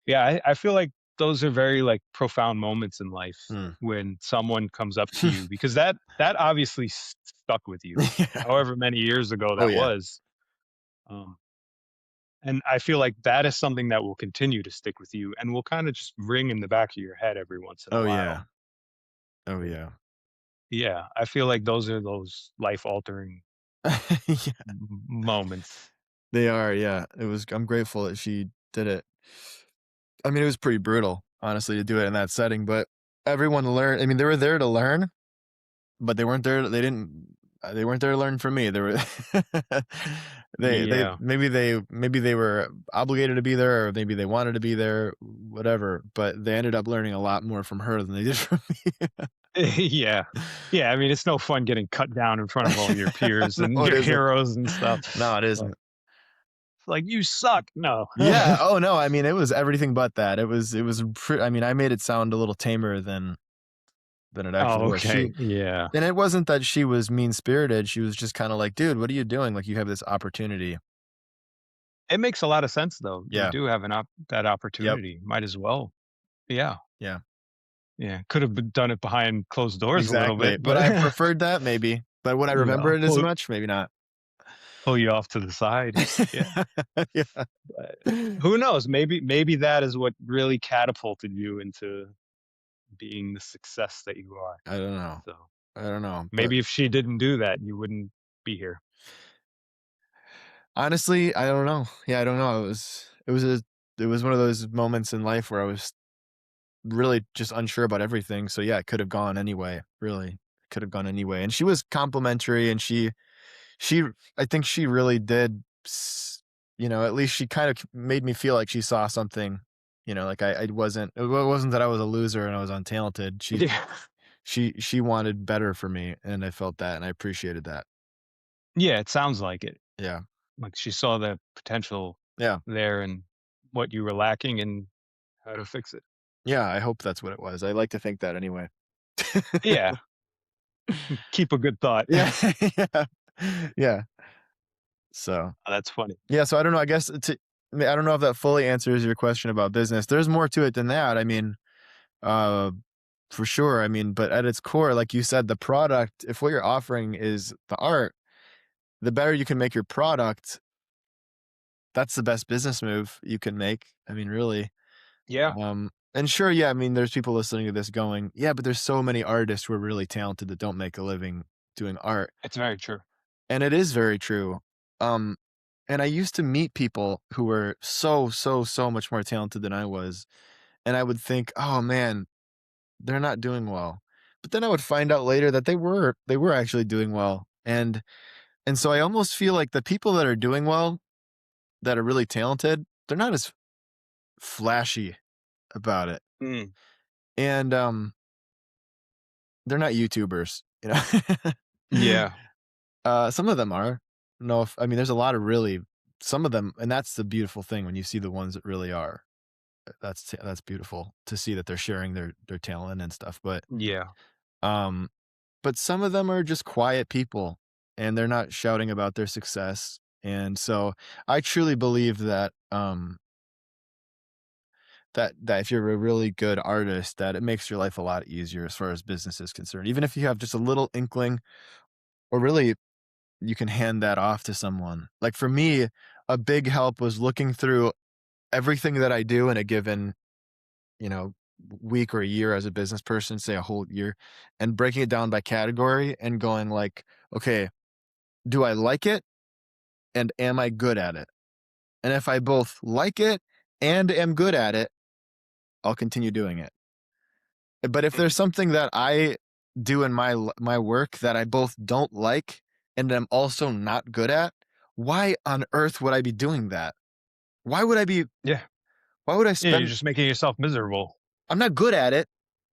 yeah, I feel like those are very like profound moments in life Hmm. when someone comes up to you because that obviously stuck with you, Yeah. however many years ago Oh, that yeah. was. Um, and I feel like that is something that will continue to stick with you and will kind of just ring in the back of your head every once in a Oh, while. yeah. Oh, yeah. Yeah, I feel like those are those life altering Yeah. moments. They are, yeah. I'm grateful that she did it. I mean, it was pretty brutal, honestly, to do it in that setting, but everyone learned. I mean, they were there to learn, but they weren't there to learn from me. They were Yeah. maybe they were obligated to be there, or maybe they wanted to be there, whatever, but they ended up learning a lot more from her than they did from me. Yeah. Yeah, I mean, it's no fun getting cut down in front of all your peers No, and it your isn't. heroes and stuff. No, it Like isn't. like, "You suck." No. Yeah, oh, no, I mean, it was everything but that. I mean, I made it sound a little tamer than it actually Oh, was. okay. Yeah. And it wasn't that she was mean-spirited, she was just kinda like, "Dude, what are you doing? Like, you have this opportunity." It makes a lot of sense, though. You Yeah. do have that Yep. opportunity. Might as well. Yeah. Yeah. Yeah. Could have done it behind closed doors a little Exactly. bit, Would but I have preferred that? Maybe. But would I you remember know, it as much? Maybe not. pull you off to the side. Yeah. Yeah. But who knows? Maybe that is what really catapulted you into being the success that you are. I don't know. So, I don't know, but maybe if she didn't do that, you wouldn't be here. honestly, I don't know. Yeah, I don't know. It was one of those moments in life where I was really just unsure about everything, so yeah, it could have gone anyway, really. It could have gone anyway, and she was complimentary, and she I think she really did at least she kind of made me feel like she saw something, like I wasn't it wasn't that I was a loser and I was untalented. Yeah. She wanted better for me, and I felt that, and I appreciated that. Yeah, it sounds like it. Yeah. Like she saw the potential Yeah. there and what you were lacking and how to fix it. Yeah, I hope that's what it was. I like to think that anyway. Yeah, keep a good thought. Yeah. Yeah. Yeah. So, That's funny. yeah, so I don't know, I mean, I don't know if that fully answers your question about business. There's more to it than that. I mean, uh, for sure. I mean, but at its core, like you said, the product, if what you're offering is the art, the better you can make your product, that's the best business move you can make. I mean, really. Yeah, And sure, yeah, I mean, there's people listening to this going, yeah, but there's so many artists who are really talented that don't make a living doing art. it's very true. And it is very true. Um, and I used to meet people who were so, so, so much more talented than I was. And I would think, oh man, they're not doing well. But then I would find out later that they were actually doing well. And so I almost feel like the people that are doing well, that are really talented, they're not as flashy about it. Mm, And they're not YouTubers, you know. yeah, Some of them are. No, if I mean, there's a lot of really some of them, and that's the beautiful thing when you see the ones that really are. That's beautiful to see that they're sharing their talent and stuff. yeah, Um, but some of them are just quiet people, and they're not shouting about their success. And so, I truly believe that that if you're a really good artist, that it makes your life a lot easier as far as business is concerned. Even if you have just a little inkling, or really you can hand that off to someone. Like for me, a big help was looking through everything that I do in a given, you know, week or a year as a business person, say a whole year, and breaking it down by category and going like, okay, do I like it and am I good at it? And if I both like it and am good at it, I'll continue doing it. But if there's mm, something that I do in my work that I both don't like and am also not good at, why on earth would I be doing that? Why would I be yeah, why would I yeah. You're spend just making yourself miserable. I'm not good at it.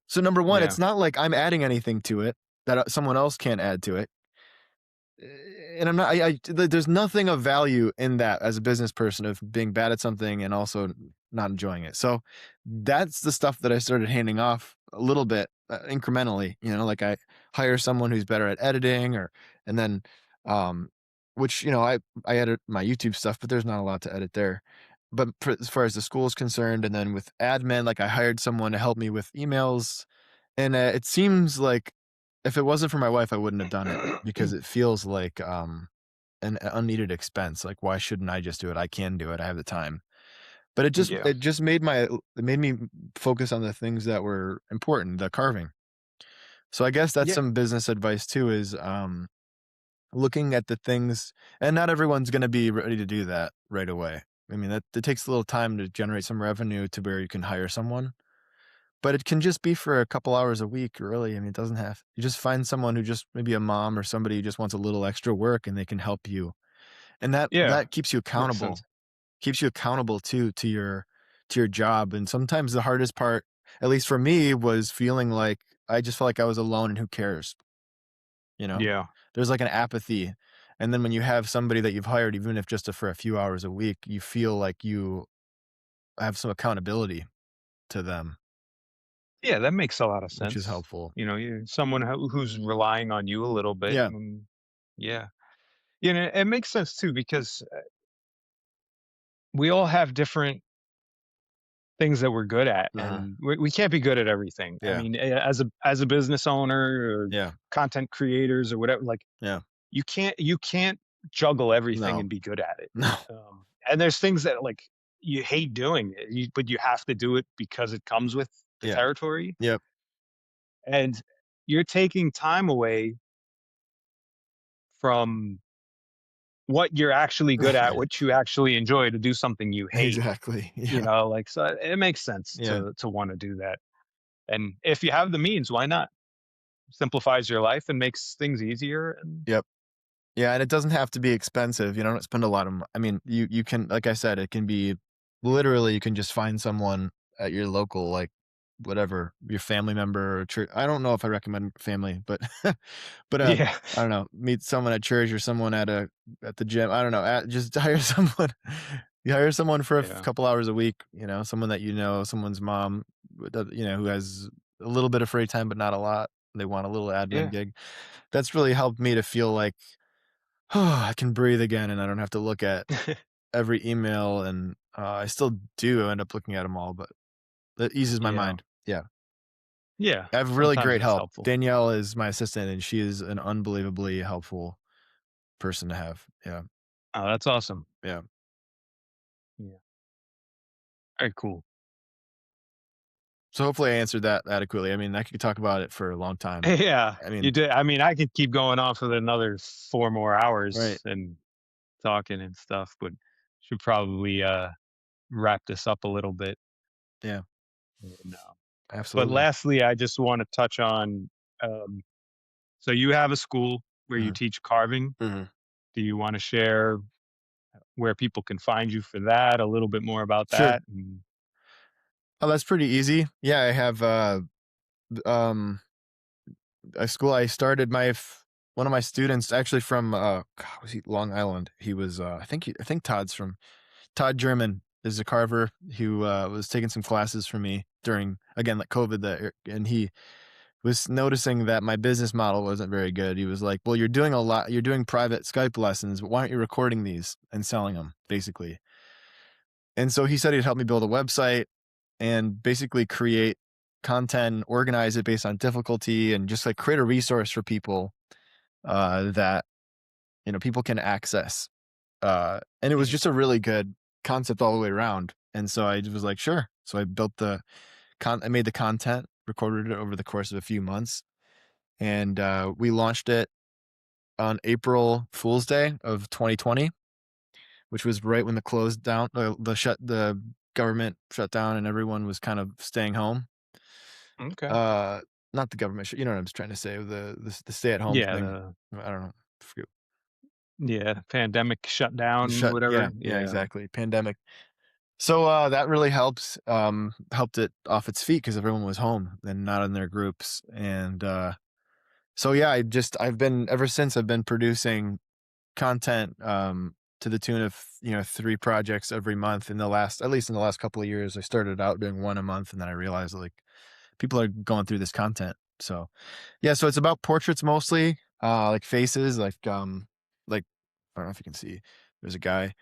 So number 1, Yeah, it's not like I'm adding anything to it that someone else can't add to it. And I'm not there's nothing of value in that as a business person of being bad at something and also not enjoying it. So that's the stuff that I started handing off a little bit, incrementally, like I hire someone who's better at editing and then, um, which, I edit my YouTube stuff, but there's not a lot to edit there. But as far as the school is concerned, and then with admin, like I hired someone to help me with emails. And it seems like if it wasn't for my wife, I wouldn't have done it because it feels like an unneeded expense. Like, why shouldn't I just do it? I can do it. I have the time. But it just Yeah. it just made it made me focus on the things that were important, the carving. So I guess that's Yeah. some business advice too is looking at the things, and not everyone's going to be ready to do that right away. I mean, that it takes a little time to generate some revenue to where you can hire someone, but it can just be for a couple hours a week, really. I mean, it doesn't have, you just find someone who just maybe a mom or somebody who just wants a little extra work and they can help you. And Yeah. that keeps you Makes sense. accountable. Keeps you accountable to your job. And sometimes the hardest part, at least for me, was feeling like I just felt like I was alone and who cares, you know? Yeah. There's like an apathy. And then when you have somebody that you've hired, even if just for a few hours a week, you feel like you have some accountability to them, Yeah, that makes a lot of which is sense. helpful. You're someone who's relying on you a little bit. Yeah. And yeah. It makes sense too because we all have different things that we're good at, Uh-huh. and we can't be good at everything. I Yeah. mean, as a business owner or Yeah. content creators or whatever, like Yeah. you can't juggle everything No. and be good at it. No. And there's things that like you hate doing, but you have to do it because it comes with the Yeah. territory, Yep. and you're taking time away from what you're actually good at, Right. what you actually enjoy to do something you hate. Exactly. Yeah. Like so it makes sense Yeah. to want to do that. And if you have the means, why not? Simplifies your life and makes things easier. And Yep. Yeah, and it doesn't have to be expensive. You don't spend a lot of I mean, you can, like I said, it can be literally you can just find someone at your local, like, whatever, your family member or church. I don't know if I recommend family, but but, yeah, I don't know, meet someone at church or someone at the gym. I don't know, just hire someone. You hire someone for a yeah, couple hours a week, someone that someone's mom, who has a little bit of free time, but not a lot. They want a little admin yeah, gig. That's really helped me to feel like, "Oh, I can breathe again, and I don't have to look at every email," and, I still do end up looking at them all, but that eases my yeah, mind. Yeah. yeah. I have really Sometimes great it's help. helpful. Danielle is my assistant, and she is an unbelievably helpful person to have. Yeah. Oh, that's awesome. Yeah. Yeah, very cool. So hopefully I answered that adequately. I mean, I could talk about it for a long time. Yeah, I you mean, did. I mean, I could keep going on for another 4 more hours right. and talking and stuff, but should probably wrap this up a little bit. Yeah, And, but absolutely. lastly, I just want to touch on. Um, so you have a school where you Mhm, teach carving. mhm. Do you want to share where people can find you for that? A little bit more about Sure. that. And Oh, that's pretty easy. Yeah, I have, um a school. I started one of my students actually from God, was he Long Island? He was I think Todd German is a carver who was taking some classes from me during, again, like COVID, and he was noticing that my business model wasn't very good. He was like, "Well, you're doing private Skype lessons, but why aren't you recording these and selling them?" basically. And so he said he'd help me build a website and basically create content, organize it based on difficulty, and just like create a resource for people that people can access. And it was mhm, just a really good concept all the way around. And so I was like, sure. So I built I made the content, recorded it over the course of a few months, and we launched it on April Fool's Day of 2020, which was right when the government shut down and everyone was kind of staying home. okay. Uh, Not the government, you know what I'm trying to say, the stay at home Yeah. thing. I don't know. Forget Yeah. Pandemic the shutdown, shut. Yeah, whatever. yeah, Yeah. exactly. Pandemic. So that really helped it off its feet because everyone was home and not in their groups. And so yeah, I've been ever since I've been producing content to the tune of 3 projects every month in the last, at least in the last couple of years. I started out doing one a month, and then I realized like people are going through this content. So yeah, so it's about portraits mostly, like faces, like I don't know if you can see. There's a guy.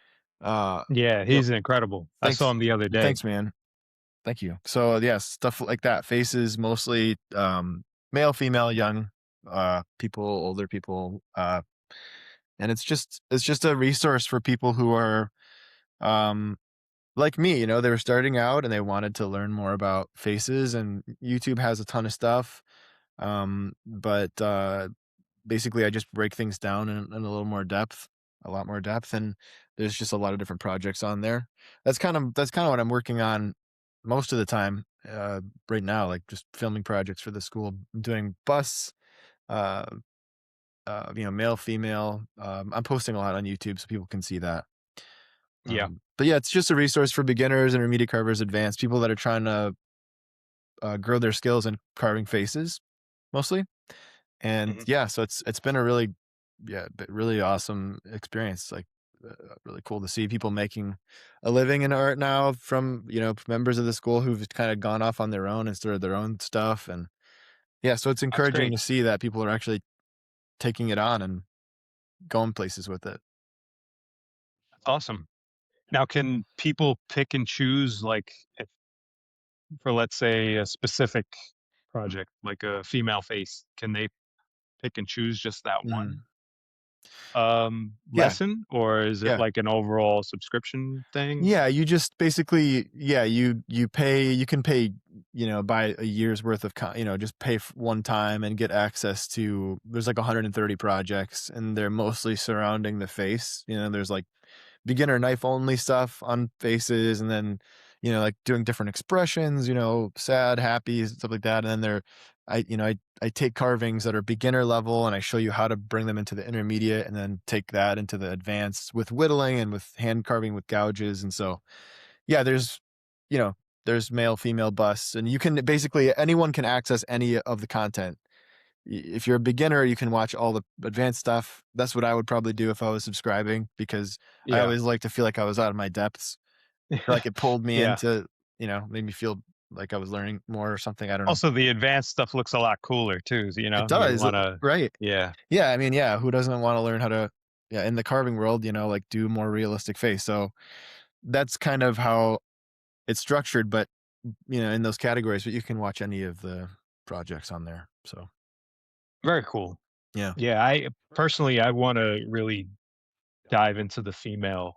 Yeah, You know, he's incredible. I saw thanks, him the other day. thanks, man. Thank you. So yeah, stuff like that. Faces mostly, male, female, young, people, older people, and it's just a resource for people who are, um, like me. They were starting out and they wanted to learn more about faces, and YouTube has a ton of stuff. But basically, I just break things down in a lot more depth, and there's just a lot of different projects on there. That's kind of what I'm working on most of the time, right now, like just filming projects for the school. I'm doing busts, uh, male, female. I'm posting a lot on YouTube so people can see that. Yeah. But yeah, it's just a resource for beginners, intermediate carvers, advanced people that are trying to grow their skills in carving faces, mostly. And Mhm. yeah, so it's been a really, yeah, really awesome experience. Like, really cool to see people making a living in art now from, members of the school who've kind of gone off on their own and started their own stuff. And yeah, so it's That's encouraging great. to see that people are actually taking it on and going places with it. That's awesome. Now, can people pick and choose, like, if for, let's say, a specific project, like a female face, can they pick and choose just that one, Mhm. Yeah, lesson, or is it yeah. like an overall subscription thing? Yeah, you just basically, yeah, you can pay, buy a year's worth of just pay one time and get access to, there's like 130 projects, and they're mostly surrounding the face. There's like beginner knife only stuff on faces, and then like doing different expressions, sad, happy, stuff like that. And then I take carvings that are beginner level and I show you how to bring them into the intermediate, and then take that into the advanced with whittling and with hand carving with gouges. And so yeah, you know there's male, female busts, and you can basically, anyone can access any of the content. If you're a beginner, you can watch all the advanced stuff. That's what I would probably do if I was subscribing, because I Yeah. always like to feel like I was out of my depths, or like it pulled me Yeah. into, made me feel like I was learning more or something. I don't know. Also, the advanced stuff looks a lot cooler too, It you does, wanna. right? Yeah. Yeah, I mean, yeah, who doesn't want to learn how to, yeah, in the carving world, like do more realistic face. So that's kind of how it's structured, but in those categories, but you can watch any of the projects on there. So Very cool. yeah. Yeah, I personally, I wanna really dive into the female,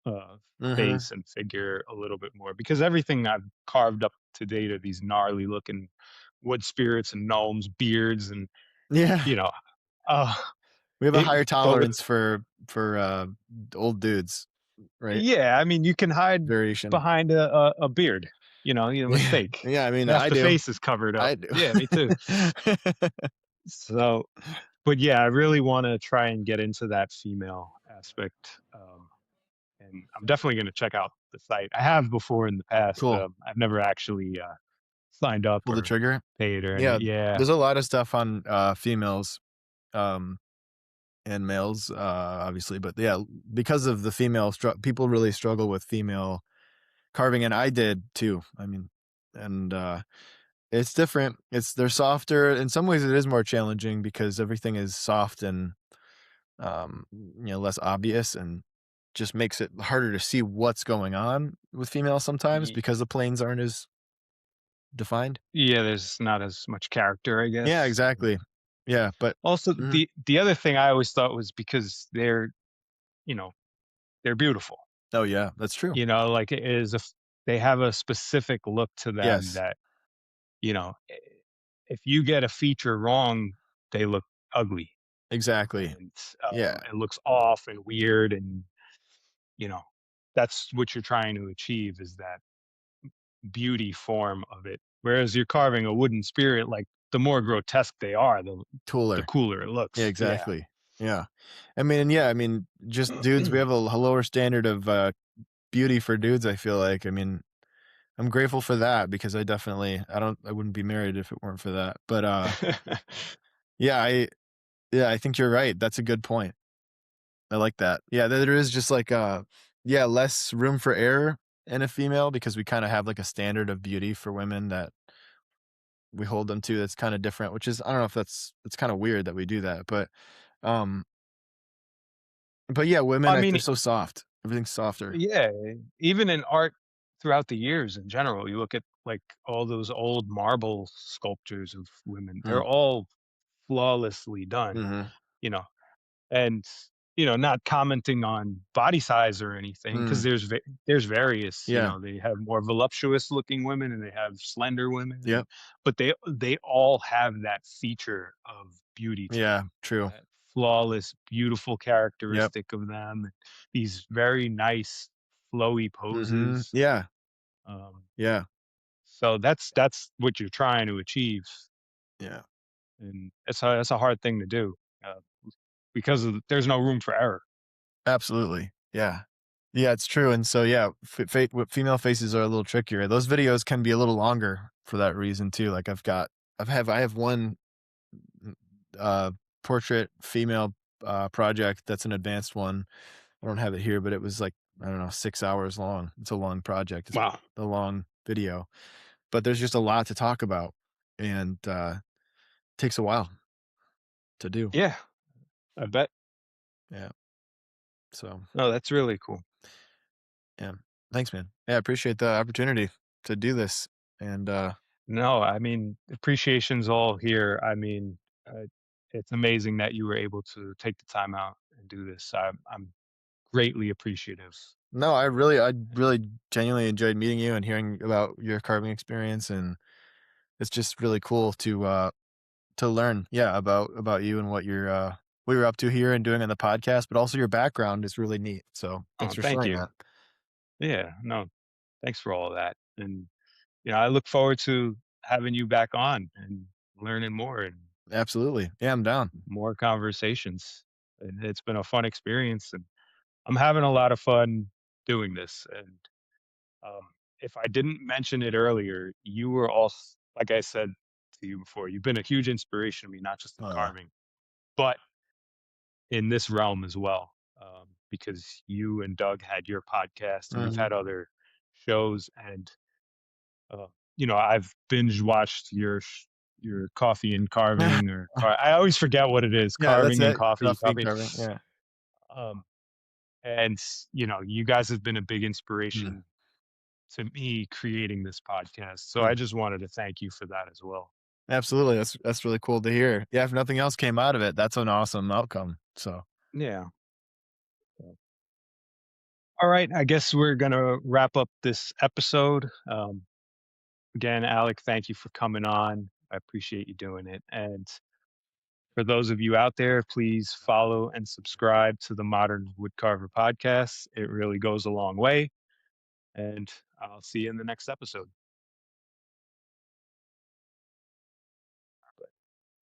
uh, Hmm. face and figure a little bit more, because everything I've carved up to date are these gnarly looking wood spirits and gnomes, beards, and, Yeah. you know, uh, We have a it higher but with tolerance for old dudes, right? yeah, I mean, you can hide Variation. behind a beard, Yeah. mistake. Yeah, I mean, Half I the do. face is covered up. I do. Yeah, me too. So, but yeah, I really wanna try and get into that female aspect, and I'm definitely gonna check out the site. I have before in the past, Cool. I've never actually, signed up Pull the or trigger. paid or any Yeah, yeah. there's a lot of stuff on, females, um, and males, obviously, but yeah, because of the people really struggle with female carving, and I did too. I mean, and, it's different. They're softer. In some ways, it is more challenging because everything is soft and, less obvious, and just makes it harder to see what's going on with females sometimes Ye because the planes aren't as defined. yeah, there's not as much character, I Yeah, guess, and exactly. Yeah, but also, mhm. the other thing I always thought was because you know, they're beautiful, Oh, yeah, that's true. like, it is a f they have a specific look to them Yes, that, if you get a feature wrong, they look ugly, exactly. and, Yeah, it looks off and weird, and, you know, that's what you're trying to achieve, is that beauty form of it. Whereas you're carving a wooden spirit, like, the more grotesque they are, the cooler. cooler it Yeah, looks. Yeah. exactly. Yeah. Just dudes, we have a lower standard of, beauty for dudes, I feel like. I mean, I'm grateful for that because I wouldn't be married if it weren't for that. But, yeah, I think you're right. That's a good point. I like that. Yeah, there is just like, yeah, less room for error in a female because we kinda have like a standard of beauty for women that we hold them to that's kind of different, which is I don't know if it's kind of weird that we do that, um but yeah, women I like mean, they're so soft. Everything's softer. yeah, even in art throughout the years in general, you look at like all those old marble sculptures of women, they're Mm, all flawlessly done, mhm, you know, and not commenting on body size or anything because mm, there's various, yeah, they have more voluptuous looking women and they have slender women, and yep, but they all have that feature of beauty to yeah, them, true, that flawless, beautiful yep, characteristic of them, these very nice flowy mhm, poses. yeah, Um, yeah, so that's what you're trying to achieve, yeah, and it's a hard thing to do, uh, because there's no room for error. absolutely, yeah. Yeah, it's true, and so, yeah, f fa with female faces are a little trickier. Those videos can be a little longer for that reason too, like, I have one, mm, uh, portrait female, project that's an advanced one. I don't have it here, but it was, like, I don't know, 6 hours long. It's a long project. It's Wow. a long video, but there's just a lot to talk about, and, takes a while to do. Yeah, I bet. Yeah, so, No, that's really cool. yeah. Thanks, man. Yeah, I appreciate the opportunity to do this, and, No, I mean, appreciation's all here. I mean, it's amazing that you were able to take the time out and do this. I'm greatly appreciative. no, I really genuinely enjoyed meeting you and hearing about your carving experience, and it's just really cool to learn, yeah, about you and what you're up to here and doing on the podcast, but also your background is really neat. So thanks Oh, for thank sharing you. that. Yeah, no, thanks for all of that. And I look forward to having you back on and learning more and Absolutely. Yeah, I'm down. more conversations. And it's been a fun experience, and I'm having a lot of fun doing this. And Um, if I didn't mention it earlier, you were also, like I said to you before, you've been a huge inspiration to me, not just in Oh yeah. carving, but in this realm as well. Because you and Doug had your podcast, and you've Mhm. had other shows, and uh, I've binge watched your coffee and carving, or I always forget what it is, Yeah, that's carving and it. coffee, Coffee and coffee. carving. Yeah. Um, and you guys have been a big Mm, inspiration to me creating this podcast. So I mm. just wanted to thank you for that as well. Absolutely. That's really cool to hear. Yeah, if nothing else came out of it, that's an awesome outcome. So Yeah. So, all right. I guess we're going to wrap up this episode. Again, Alec, thank you for coming on. I appreciate you doing it. And for those of you out there, please follow and subscribe to the Modern Woodcarver podcast. It really goes a long way. And I'll see you in the next episode.